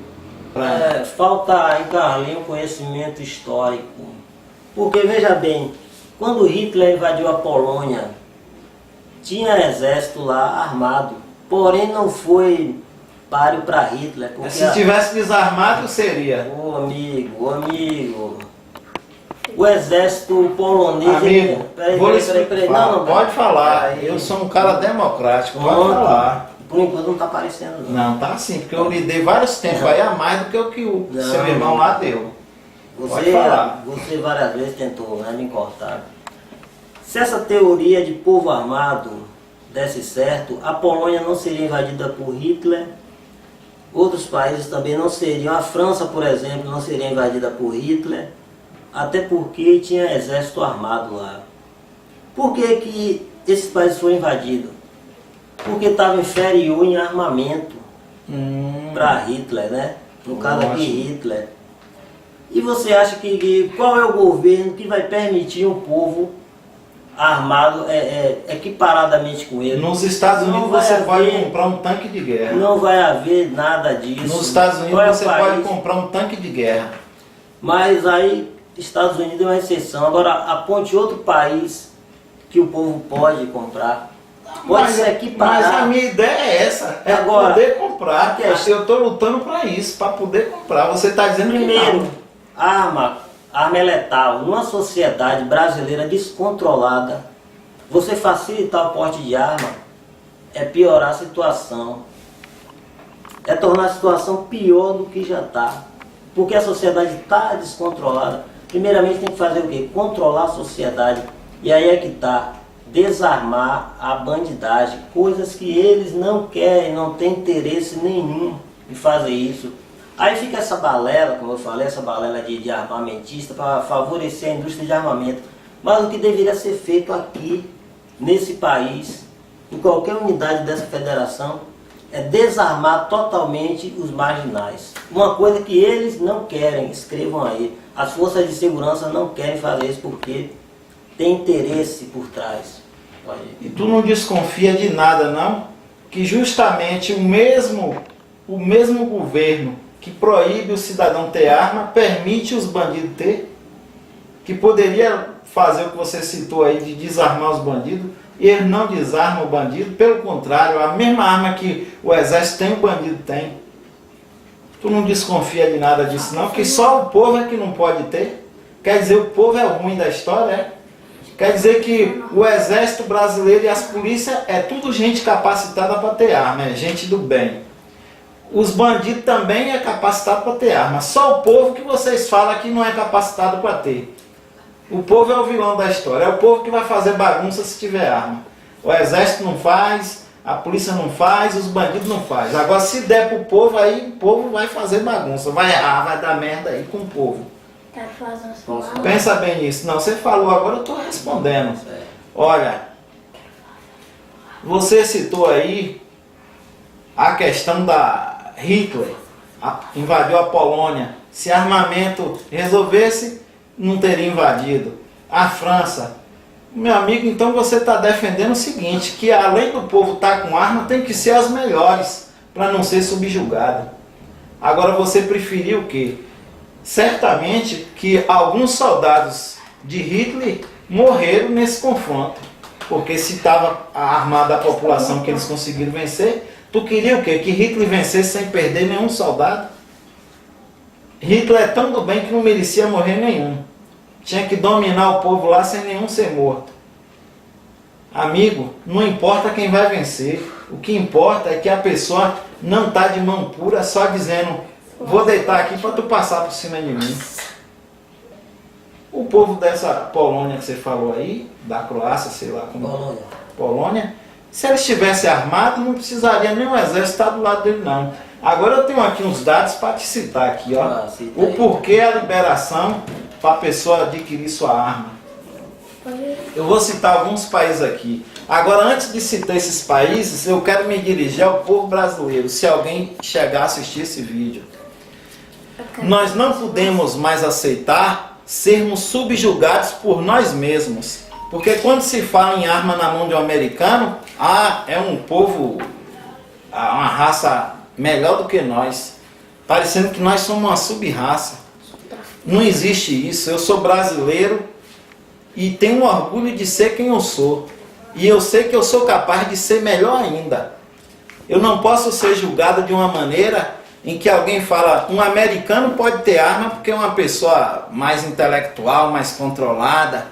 Falta aí, Carlinhos, conhecimento histórico. Porque, veja bem, quando Hitler invadiu a Polônia, tinha exército lá armado. Porém, não foi páreo para Hitler. Porque Se tivesse desarmado, seria. Ô amigo. O exército polonês... Amigo, Peraí. Não, pode falar. Peraí. Eu sou um cara democrático, pode Pronto. falar. Por enquanto não tá aparecendo, não. Não, tá assim, porque eu lhe dei vários tempos aí a mais do que o que o Não. seu irmão lá deu. Pode falar. Você várias vezes tentou, né, me cortar. Se essa teoria de povo armado desse certo, a Polônia não seria invadida por Hitler, outros países também não seriam. A França, por exemplo, não seria invadida por Hitler, até porque tinha exército armado lá. Por que esses países foram invadidos? Porque estava inferior em armamento para Hitler, né? No caso aqui, Hitler. E você acha que qual é o governo que vai permitir um povo armado equiparadamente com ele? Nos Estados Não Unidos vai você pode haver- comprar um tanque de guerra. Não vai haver nada disso. Nos Estados Qual é Unidos o você pode país? comprar um tanque de guerra. Mas aí, Estados Unidos é uma exceção. Agora, aponte outro país que o povo pode comprar. Pode se equiparar. Mas a minha ideia é essa, é Agora, poder comprar. a questão- Eu estou lutando para isso, para poder comprar. Você está dizendo que Primeiro, não. arma é letal. Numa sociedade brasileira descontrolada, você facilitar o porte de arma é piorar a situação. É tornar a situação pior do que já está. Porque a sociedade está descontrolada. Primeiramente tem que fazer o quê? Controlar a sociedade. E aí é que está. Desarmar a bandidagem. Coisas que eles não querem, não têm interesse nenhum em fazer isso. Aí fica essa balela, como eu falei, essa balela de armamentista para favorecer a indústria de armamento. Mas o que deveria ser feito aqui, nesse país, em qualquer unidade dessa federação, é desarmar totalmente os marginais. Uma coisa que eles não querem, escrevam aí. As forças de segurança não querem fazer isso porque tem interesse por trás. Pode ir. E tu não desconfia de nada, não? Que justamente o mesmo governo que proíbe o cidadão ter arma, permite os bandidos ter? Que poderia fazer o que você citou aí de desarmar os bandidos, e ele não desarma o bandido, pelo contrário, a mesma arma que o exército tem, o bandido tem. Tu não desconfia de nada disso não, que só o povo é que não pode ter? Quer dizer, o povo é o ruim da história, é? Quer dizer que o exército brasileiro e as polícias é tudo gente capacitada para ter arma, é gente do bem. Os bandidos também é capacitado para ter arma. Só o povo que vocês falam que não é capacitado para ter. O povo é o vilão da história. É o povo que vai fazer bagunça se tiver arma. O exército não faz, a polícia não faz, os bandidos não faz. Agora se der pro povo, aí o povo vai fazer bagunça. Vai errar, vai dar merda aí com o povo. Tá fazendo Posso- assim. Pensa bem nisso. Não, você falou, agora eu estou respondendo. Olha, você citou aí a questão da Hitler, invadiu a Polônia. Se armamento resolvesse, não teria invadido. A França. Meu amigo, então você está defendendo o seguinte, que além do povo estar com arma, tem que ser as melhores, para não ser subjugado. Agora você preferiu o quê? Certamente que alguns soldados de Hitler morreram nesse confronto. Porque se estava armada a população que eles conseguiram vencer, tu queria o quê? Que Hitler vencesse sem perder nenhum soldado? Hitler é tão do bem que não merecia morrer nenhum. Tinha que dominar o povo lá sem nenhum ser morto. Amigo, não importa quem vai vencer. O que importa é que a pessoa não está de mão pura só dizendo: vou deitar aqui para tu passar por cima de mim. O povo dessa Polônia que você falou aí, da Croácia, sei lá como... Polônia. Se eles estivessem armados, não precisaria nem o exército estar do lado dele, não. Agora eu tenho aqui uns dados para te citar aqui, ó. O porquê a liberação para a pessoa adquirir sua arma. Eu vou citar alguns países aqui. Agora, antes de citar esses países, eu quero me dirigir ao povo brasileiro, se alguém chegar a assistir esse vídeo. Nós não podemos mais aceitar sermos subjugados por nós mesmos. Porque quando se fala em arma na mão de um americano, é um povo, uma raça melhor do que nós. Parecendo que nós somos uma sub-raça. Não existe isso. Eu sou brasileiro e tenho orgulho de ser quem eu sou. E eu sei que eu sou capaz de ser melhor ainda. Eu não posso ser julgado de uma maneira em que alguém fala: um americano pode ter arma porque é uma pessoa mais intelectual, mais controlada,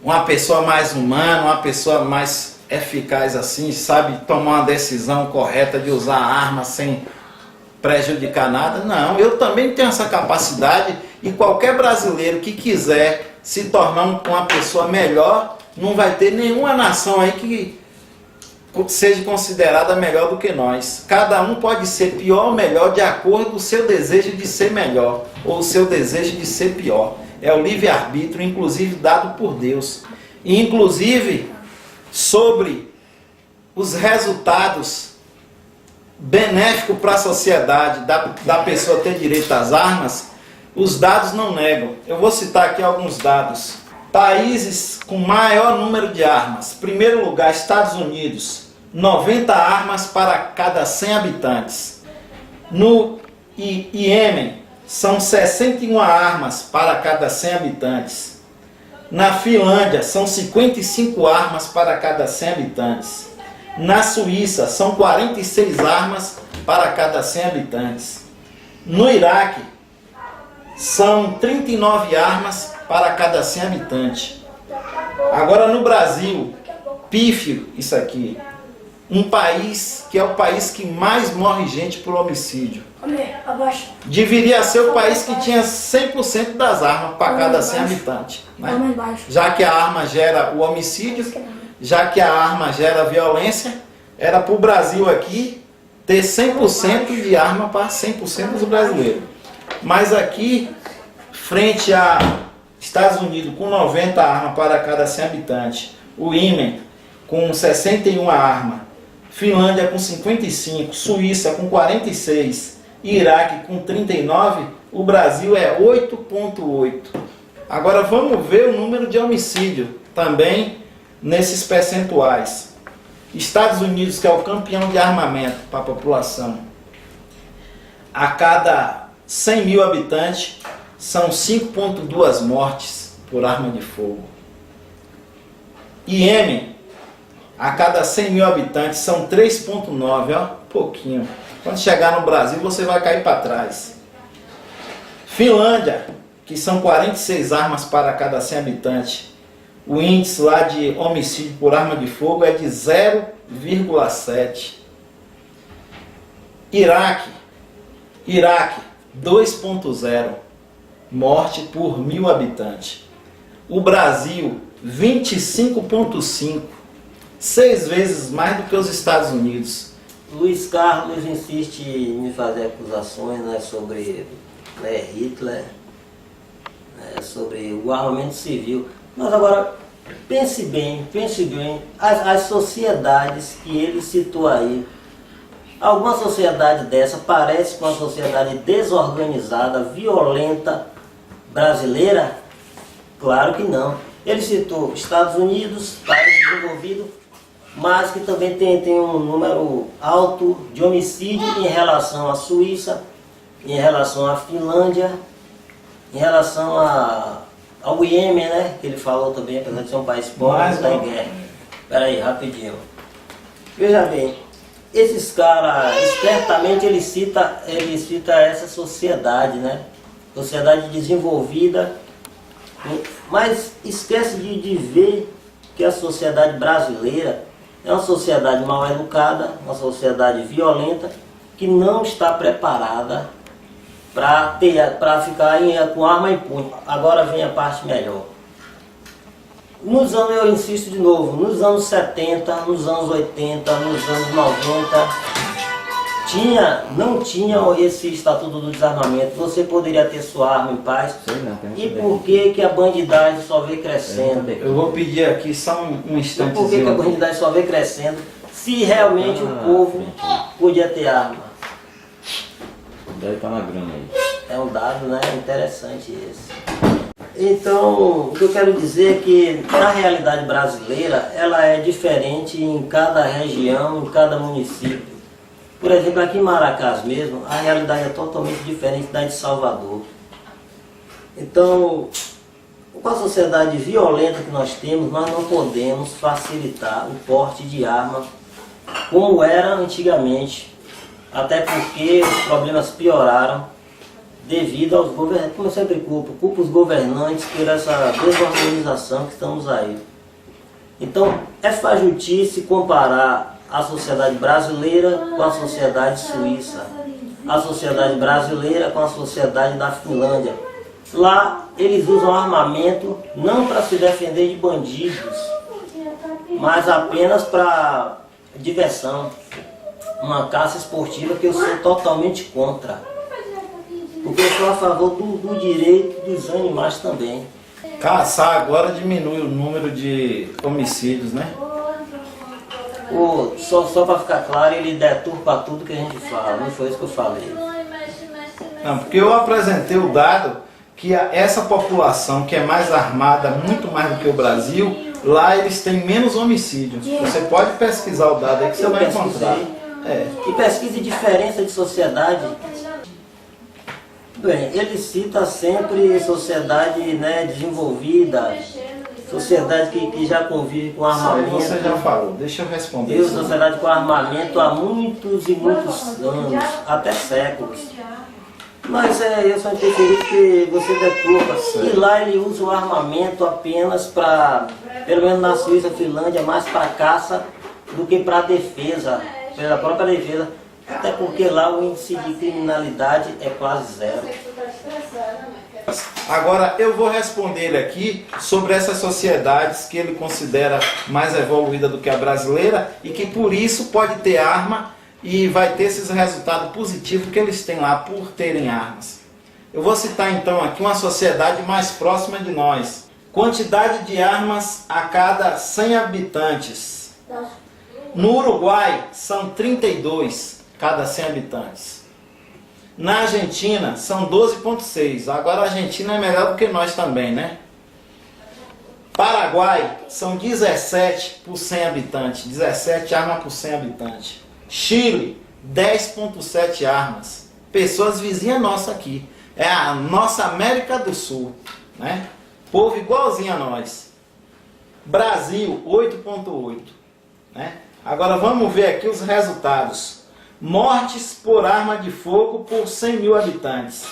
uma pessoa mais humana, uma pessoa mais eficaz assim, sabe tomar uma decisão correta de usar a arma sem prejudicar nada. Não, eu também tenho essa capacidade, e qualquer brasileiro que quiser se tornar uma pessoa melhor, não vai ter nenhuma nação aí que seja considerada melhor do que nós. Cada um pode ser pior ou melhor de acordo com o seu desejo de ser melhor ou o seu desejo de ser pior. É o livre-arbítrio, inclusive dado por Deus. E inclusive sobre os resultados benéficos para a sociedade da pessoa ter direito às armas, os dados não negam. Eu vou citar aqui alguns dados. Países com maior número de armas. Primeiro lugar, Estados Unidos, 90 armas para cada 100 habitantes. No Iêmen, são 61 armas para cada 100 habitantes. Na Finlândia, são 55 armas para cada 100 habitantes. Na Suíça, são 46 armas para cada 100 habitantes. No Iraque, são 39 armas para cada 100 habitantes. Agora no Brasil, pífio isso aqui, um país que é o país que mais morre gente por homicídio. Deveria ser o país que tinha 100% das armas para cada 100 habitantes, né? Já que a arma gera o homicídio, já que a arma gera a violência, era para o Brasil aqui ter 100% de arma para 100% dos brasileiros. Mas aqui, frente a Estados Unidos com 90 armas para cada 100 habitantes, o Iêmen com 61 armas, Finlândia com 55, Suíça com 46, Iraque com 39, o Brasil é 8,8. Agora vamos ver o número de homicídio também nesses percentuais. Estados Unidos, que é o campeão de armamento para a população, a cada 100 mil habitantes são 5,2 mortes por arma de fogo. Iêmen, a cada 100 mil habitantes são 3,9, ó, pouquinho. Quando chegar no Brasil você vai cair para trás. Finlândia, que são 46 armas para cada 100 habitantes, o índice lá de homicídio por arma de fogo é de 0,7. Iraque, 2,0 morte por 1.000 habitantes. O Brasil, 25,5, 6 vezes mais do que os Estados Unidos. Luiz Carlos insiste em me fazer acusações, né, sobre Hitler, né, sobre o armamento civil. Mas agora, pense bem, as sociedades que ele citou aí. Alguma sociedade dessa parece com uma sociedade desorganizada, violenta, brasileira? Claro que não. Ele citou Estados Unidos, país desenvolvido, mas que também tem um número alto de homicídio em relação à Suíça, em relação à Finlândia, em relação ao Iêmen, né? Que ele falou também, apesar de ser um país pobre, está em guerra. Espera aí, rapidinho. Veja bem, esses caras, espertamente ele cita essa sociedade, né? Sociedade desenvolvida, mas esquece de ver que a sociedade brasileira é uma sociedade mal educada, uma sociedade violenta, que não está preparada para ficar com arma em punho. Agora vem a parte melhor. Nos anos, eu insisto de novo, nos anos 70, nos anos 80, nos anos 90, não tinha esse Estatuto do Desarmamento. Você poderia ter sua arma em paz. E por que a bandidagem só vem crescendo? Eu vou pedir aqui só um instantezinho. Por que a bandidagem só vem crescendo se realmente o povo podia ter arma? Deve estar na grama aí. É um dado, né, interessante esse. Então, o que eu quero dizer é que a realidade brasileira, ela é diferente em cada região, em cada município. Por exemplo, aqui em Maracás mesmo, a realidade é totalmente diferente da de Salvador. Então, com a sociedade violenta que nós temos, nós não podemos facilitar o porte de arma como era antigamente. Até porque os problemas pioraram devido aos governantes, como eu sempre culpo os governantes por essa desorganização que estamos aí. Então, é fajutice comparar a sociedade brasileira com a sociedade suíça, a sociedade brasileira com a sociedade da Finlândia. Lá, eles usam armamento não para se defender de bandidos, mas apenas para diversão. Uma caça esportiva que eu sou totalmente contra. Porque eu sou a favor do direito dos animais também. Caçar agora diminui o número de homicídios, né? Só para ficar claro, ele deturpa tudo que a gente fala, não foi isso que eu falei. Não, porque eu apresentei o dado que essa população que é mais armada, muito mais do que o Brasil, lá eles têm menos homicídios. Você pode pesquisar o dado aí que você vai encontrar. E pesquise diferença de sociedade. Bem, ele cita sempre sociedade, né, desenvolvida, sociedade que já convive com armamento. Você já falou, deixa eu responder. E sociedade com armamento há muitos e muitos anos, até séculos. Mas eu só entendi que você deturpa. E lá ele usa o armamento apenas para, pelo menos na Suíça, Finlândia, mais para caça do que para defesa, pela própria defesa. Até porque lá o índice de criminalidade é quase zero. Agora eu vou responder ele aqui sobre essas sociedades que ele considera mais evoluída do que a brasileira e que por isso pode ter arma e vai ter esses resultados positivos que eles têm lá por terem armas. Eu vou citar então aqui uma sociedade mais próxima de nós. Quantidade de armas a cada 100 habitantes. No Uruguai são 32 cada 100 habitantes. Na Argentina são 12,6. Agora a Argentina é melhor do que nós também, né? Paraguai são 17 por 100 habitantes. 17 armas por 100 habitantes. Chile, 10,7 armas. Pessoas vizinhas nossas aqui. É a nossa América do Sul, né? Povo igualzinho a nós. Brasil, 8,8. Né? Agora vamos ver aqui os resultados. Mortes por arma de fogo por 100 mil habitantes.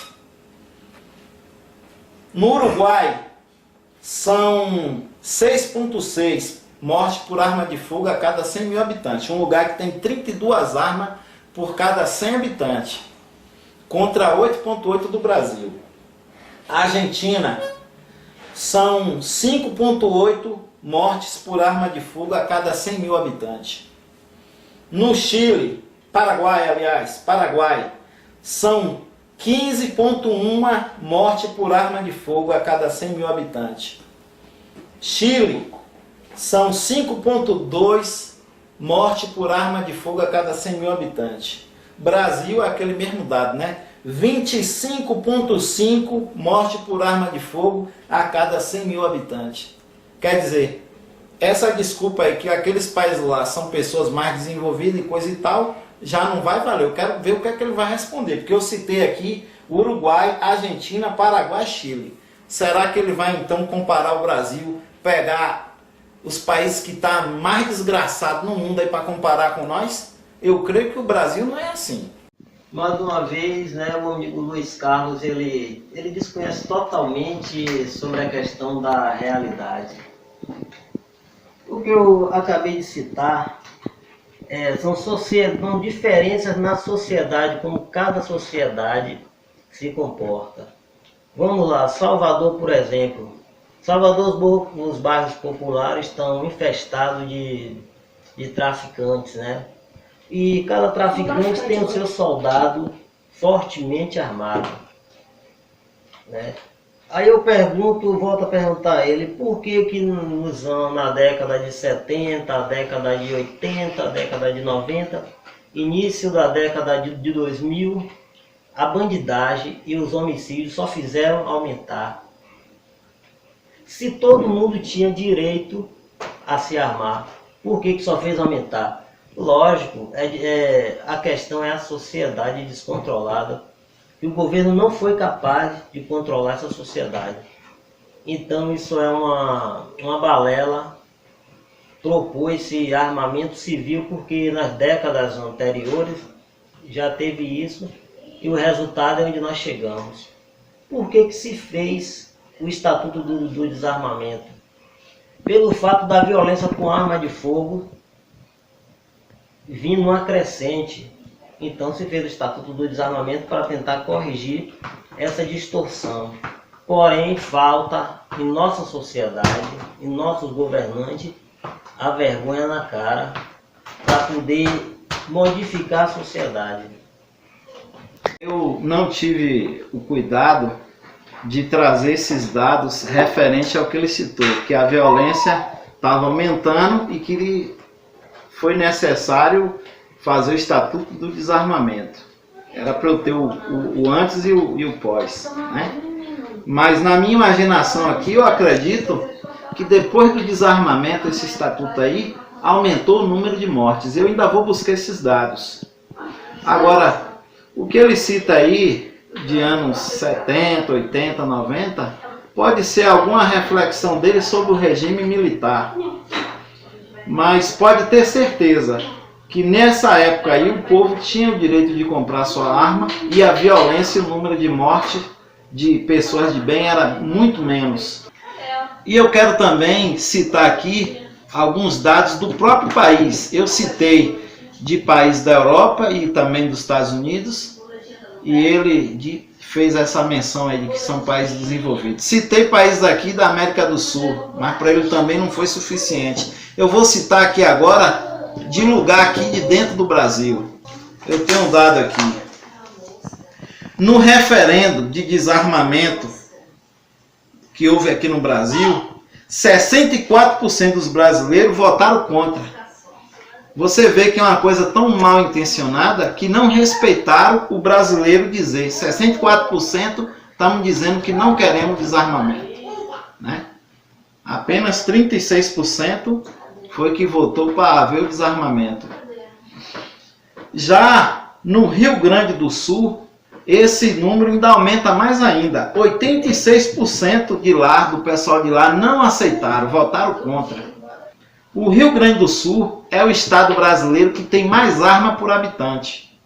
No Uruguai, são 6,6 mortes por arma de fogo a cada 100 mil habitantes. Um lugar que tem 32 armas por cada 100 habitantes, contra 8,8 do Brasil. A Argentina, são 5,8 mortes por arma de fogo a cada 100 mil habitantes. No Chile, Paraguai, são 15,1 mortes por arma de fogo a cada 100 mil habitantes. Chile, são 5,2 mortes por arma de fogo a cada 100 mil habitantes. Brasil é aquele mesmo dado, né? 25,5 mortes por arma de fogo a cada 100 mil habitantes. Quer dizer, essa desculpa aí que aqueles países lá são pessoas mais desenvolvidas e coisa e tal, já não vai valer. Eu quero ver o que é que ele vai responder, porque eu citei aqui Uruguai, Argentina, Paraguai, Chile. Será que ele vai então comparar o Brasil, pegar os países que estão mais desgraçados no mundo aí para comparar com nós? Eu creio que o Brasil não é assim. Mais uma vez, né, o amigo Luiz Carlos, ele desconhece totalmente sobre a questão da realidade. O que eu acabei de citar são diferenças na sociedade, como cada sociedade se comporta. Vamos lá, Salvador, por exemplo. Salvador, os bairros populares estão infestados de traficantes, né? E cada traficante tem o seu soldado fortemente armado, né? Aí eu volto a perguntar a ele, por que na década de 70, a década de 80, a década de 90, início da década de 2000, a bandidagem e os homicídios só fizeram aumentar? Se todo mundo tinha direito a se armar, por que só fez aumentar? Lógico, a questão é a sociedade descontrolada, e o governo não foi capaz de controlar essa sociedade. Então isso é uma balela. Propôs-se armamento civil porque nas décadas anteriores já teve isso, e o resultado é onde nós chegamos. Por que se fez o Estatuto do Desarmamento? Pelo fato da violência com arma de fogo vindo uma crescente. Então se fez o Estatuto do Desarmamento para tentar corrigir essa distorção. Porém, falta em nossa sociedade, em nossos governantes, a vergonha na cara para poder modificar a sociedade. Eu não tive o cuidado de trazer esses dados referente ao que ele citou, que a violência estava aumentando e que foi necessário fazer o Estatuto do Desarmamento. Era para eu ter o antes e o pós, né? Mas na minha imaginação aqui, eu acredito que depois do desarmamento, esse Estatuto aí aumentou o número de mortes. Eu ainda vou buscar esses dados. Agora, o que ele cita aí, de anos 70, 80, 90, pode ser alguma reflexão dele sobre o regime militar. Mas pode ter certeza que nessa época aí o povo tinha o direito de comprar sua arma e a violência e o número de mortes de pessoas de bem era muito menos. E eu quero também citar aqui alguns dados do próprio país. Eu citei de países da Europa e também dos Estados Unidos, e ele fez essa menção aí de que são países desenvolvidos. Citei países aqui da América do Sul, mas para ele também não foi suficiente. Eu vou citar aqui agora de lugar aqui de dentro do Brasil. Eu tenho um dado aqui. No referendo de desarmamento que houve aqui no Brasil, 64% dos brasileiros votaram contra. Você vê que é uma coisa tão mal intencionada que não respeitaram o brasileiro dizer. 64% estão dizendo que não queremos desarmamento, né? Apenas 36% foi que votou para haver o desarmamento. Já no Rio Grande do Sul, esse número ainda aumenta mais ainda. 86% do pessoal de lá não aceitaram, votaram contra. O Rio Grande do Sul é o estado brasileiro que tem mais arma por habitante.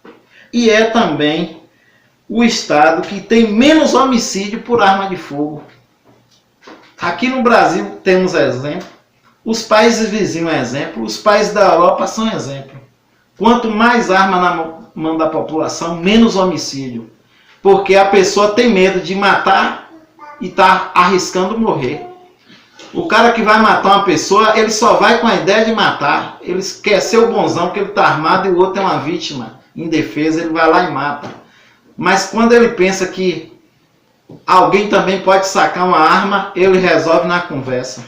E é também o estado que tem menos homicídio por arma de fogo. Aqui no Brasil temos exemplo. Os países vizinhos é exemplo. Os países da Europa são exemplo. Quanto mais arma na mão da população, menos homicídio. Porque a pessoa tem medo de matar e está arriscando morrer. O cara que vai matar uma pessoa, ele só vai com a ideia de matar. Ele quer ser o bonzão, porque ele está armado e o outro é uma vítima indefesa, ele vai lá e mata. Mas quando ele pensa que alguém também pode sacar uma arma, ele resolve na conversa.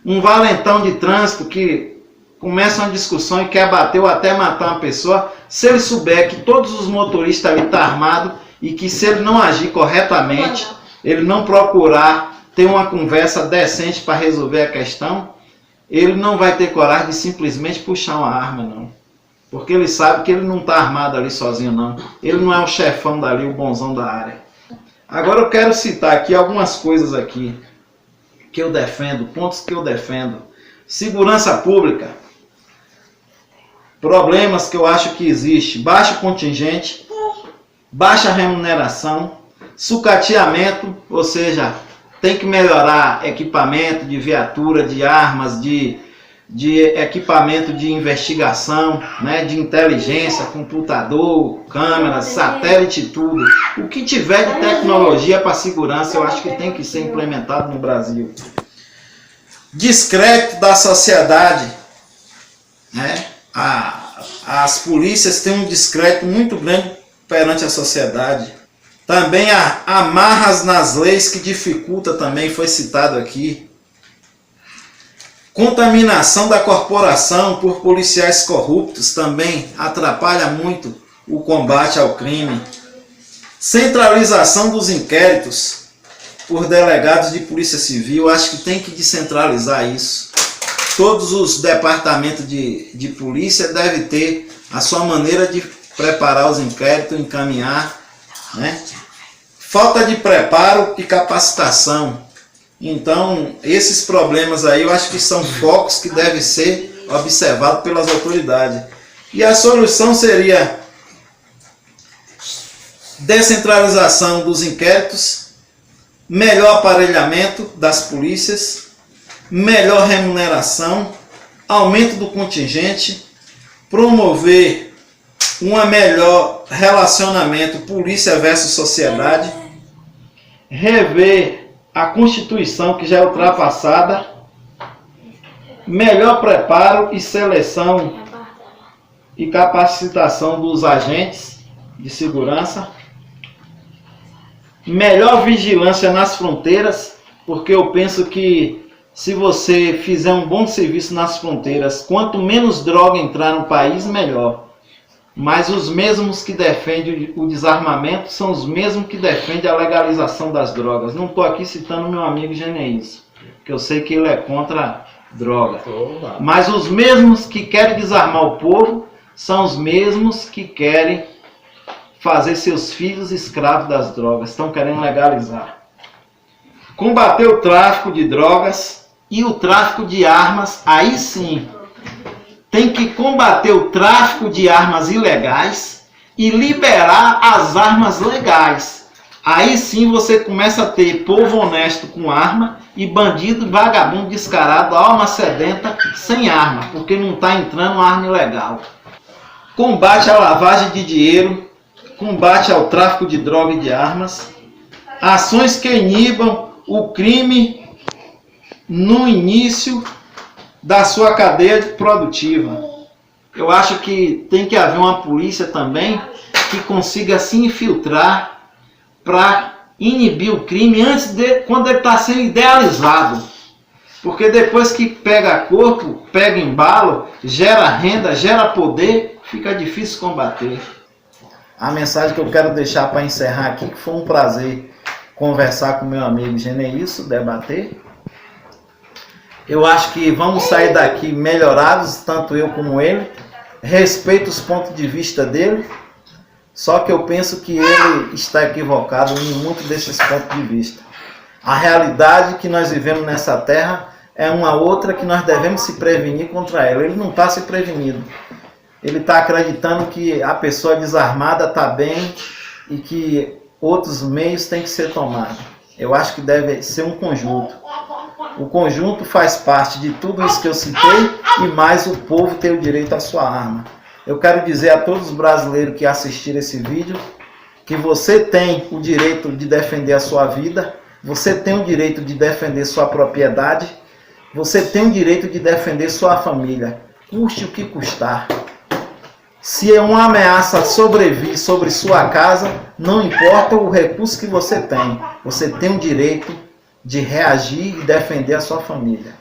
Um valentão de trânsito que começa uma discussão e quer bater ou até matar uma pessoa, se ele souber que todos os motoristas ali estão armados e que se ele não agir corretamente, ele não procurar ter uma conversa decente para resolver a questão, ele não vai ter coragem de simplesmente puxar uma arma, não. Porque ele sabe que ele não está armado ali sozinho, não. Ele não é o chefão dali, o bonzão da área. Agora eu quero citar aqui algumas coisas aqui que eu defendo, pontos que eu defendo. Segurança pública. Problemas que eu acho que existe: baixo contingente, baixa remuneração, sucateamento, ou seja, tem que melhorar equipamento de viatura, de armas, de equipamento de investigação, né, de inteligência, computador, câmeras, satélite, tudo. O que tiver de tecnologia para segurança, eu acho que tem que ser implementado no Brasil. Descrédito da sociedade, né? As polícias têm um descrédito muito grande perante a sociedade. Também há amarras nas leis que dificulta também, foi citado aqui. Contaminação da corporação por policiais corruptos também atrapalha muito o combate ao crime. Centralização dos inquéritos por delegados de polícia civil, acho que tem que descentralizar isso. Todos os departamentos de polícia devem ter a sua maneira de preparar os inquéritos, encaminhar, né? Falta de preparo e capacitação. Então, esses problemas aí eu acho que são focos que devem ser observados pelas autoridades. E a solução seria descentralização dos inquéritos, melhor aparelhamento das polícias, melhor remuneração, aumento do contingente, promover um melhor relacionamento polícia versus sociedade, rever a Constituição que já é ultrapassada, melhor preparo e seleção e capacitação dos agentes de segurança, melhor vigilância nas fronteiras, porque eu penso que se você fizer um bom serviço nas fronteiras, quanto menos droga entrar no país, melhor. Mas os mesmos que defendem o desarmamento são os mesmos que defendem a legalização das drogas. Não estou aqui citando meu amigo Geneísio, que eu sei que ele é contra droga. Mas os mesmos que querem desarmar o povo são os mesmos que querem fazer seus filhos escravos das drogas. Estão querendo legalizar. Combater o tráfico de drogas e o tráfico de armas, aí sim. Tem que combater o tráfico de armas ilegais e liberar as armas legais. Aí sim você começa a ter povo honesto com arma e bandido, vagabundo, descarado, alma sedenta, sem arma, porque não está entrando arma ilegal. Combate à lavagem de dinheiro, combate ao tráfico de droga e de armas, ações que inibam o crime no início da sua cadeia produtiva. Eu acho que tem que haver uma polícia também que consiga se infiltrar para inibir o crime antes de quando ele está sendo idealizado. Porque depois que pega corpo, pega embalo, gera renda, gera poder, fica difícil combater. A mensagem que eu quero deixar para encerrar aqui, que foi um prazer conversar com meu amigo Geneísio, debater. Eu acho que vamos sair daqui melhorados, tanto eu como ele. Respeito os pontos de vista dele, só que eu penso que ele está equivocado em muitos desses pontos de vista. A realidade que nós vivemos nessa terra é uma outra que nós devemos se prevenir contra ela. Ele não está se prevenindo. Ele está acreditando que a pessoa desarmada está bem e que outros meios têm que ser tomados. Eu acho que deve ser um conjunto. O conjunto faz parte de tudo isso que eu citei e mais o povo ter o direito à sua arma. Eu quero dizer a todos os brasileiros que assistiram esse vídeo que você tem o direito de defender a sua vida, você tem o direito de defender sua propriedade, você tem o direito de defender sua família, custe o que custar. Se é uma ameaça sobrevir sobre sua casa, não importa o recurso que você tem o direito de reagir e defender a sua família.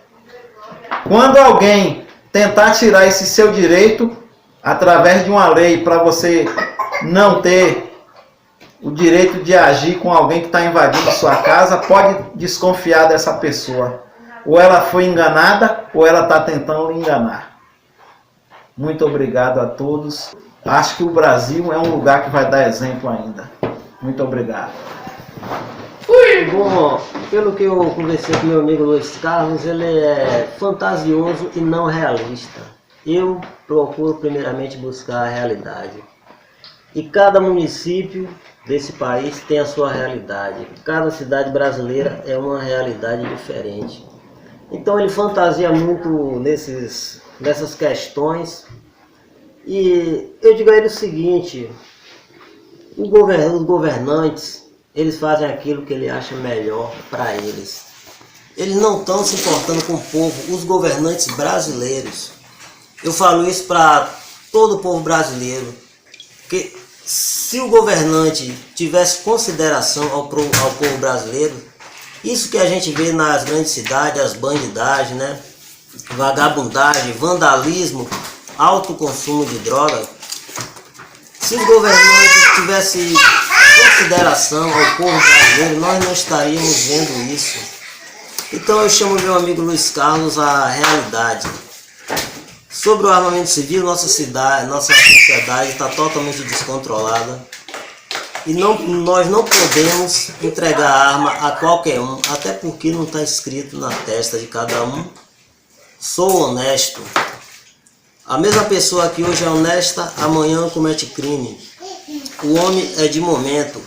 Quando alguém tentar tirar esse seu direito, através de uma lei para você não ter o direito de agir com alguém que está invadindo sua casa, pode desconfiar dessa pessoa. Ou ela foi enganada, ou ela está tentando lhe enganar. Muito obrigado a todos. Acho que o Brasil é um lugar que vai dar exemplo ainda. Muito obrigado. Bom, pelo que eu conversei com meu amigo Luiz Carlos, ele é fantasioso e não realista. Eu procuro primeiramente buscar a realidade. E cada município desse país tem a sua realidade. Cada cidade brasileira é uma realidade diferente. Então ele fantasia muito nessas questões. E eu digo a ele o seguinte: os governantes, eles fazem aquilo que ele acha melhor para eles. Eles não estão se importando com o povo, os governantes brasileiros. Eu falo isso para todo o povo brasileiro, que se o governante tivesse consideração ao povo brasileiro, isso que a gente vê nas grandes cidades, as bandidagens, né? Vagabundagem, vandalismo, alto consumo de droga, se os governantes tivessem consideração ao povo brasileiro, nós não estaríamos vendo isso. Então eu chamo meu amigo Luiz Carlos à realidade. Sobre o armamento civil, nossa sociedade está totalmente descontrolada. E nós não podemos entregar arma a qualquer um, até porque não está escrito na testa de cada um: sou honesto. A mesma pessoa que hoje é honesta, amanhã comete crime. O homem é de momento.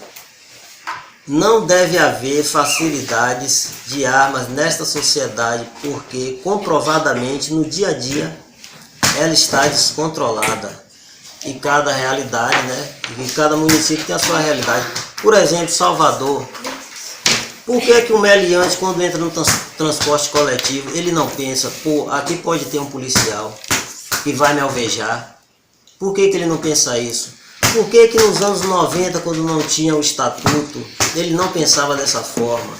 Não deve haver facilidades de armas nesta sociedade, porque comprovadamente no dia a dia ela está descontrolada. E cada realidade, né? E cada município tem a sua realidade. Por exemplo, Salvador. Por que o meliante, quando entra no transporte coletivo, ele não pensa: pô, aqui pode ter um policial que vai me alvejar? Por que ele não pensa isso? Por que nos anos 90, quando não tinha o estatuto, ele não pensava dessa forma?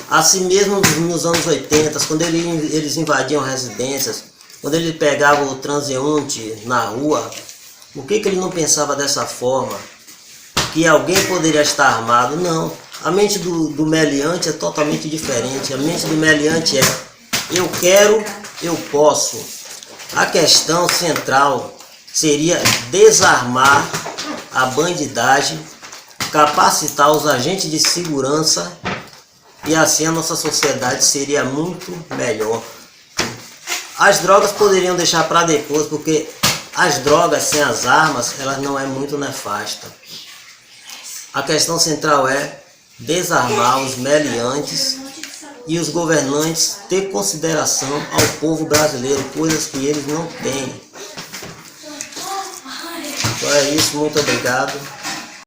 Assim mesmo nos anos 80, quando eles invadiam residências, quando ele pegava o transeunte na rua, por que ele não pensava dessa forma? Que alguém poderia estar armado? Não. A mente do meliante é totalmente diferente. A mente do meliante é: eu quero, eu posso. A questão central seria desarmar a bandidagem, capacitar os agentes de segurança, e assim a nossa sociedade seria muito melhor. As drogas poderiam deixar para depois, porque as drogas sem as armas, elas não é muito nefasta. A questão central é desarmar os meliantes e os governantes ter consideração ao povo brasileiro, coisas que eles não têm. Então é isso, muito obrigado.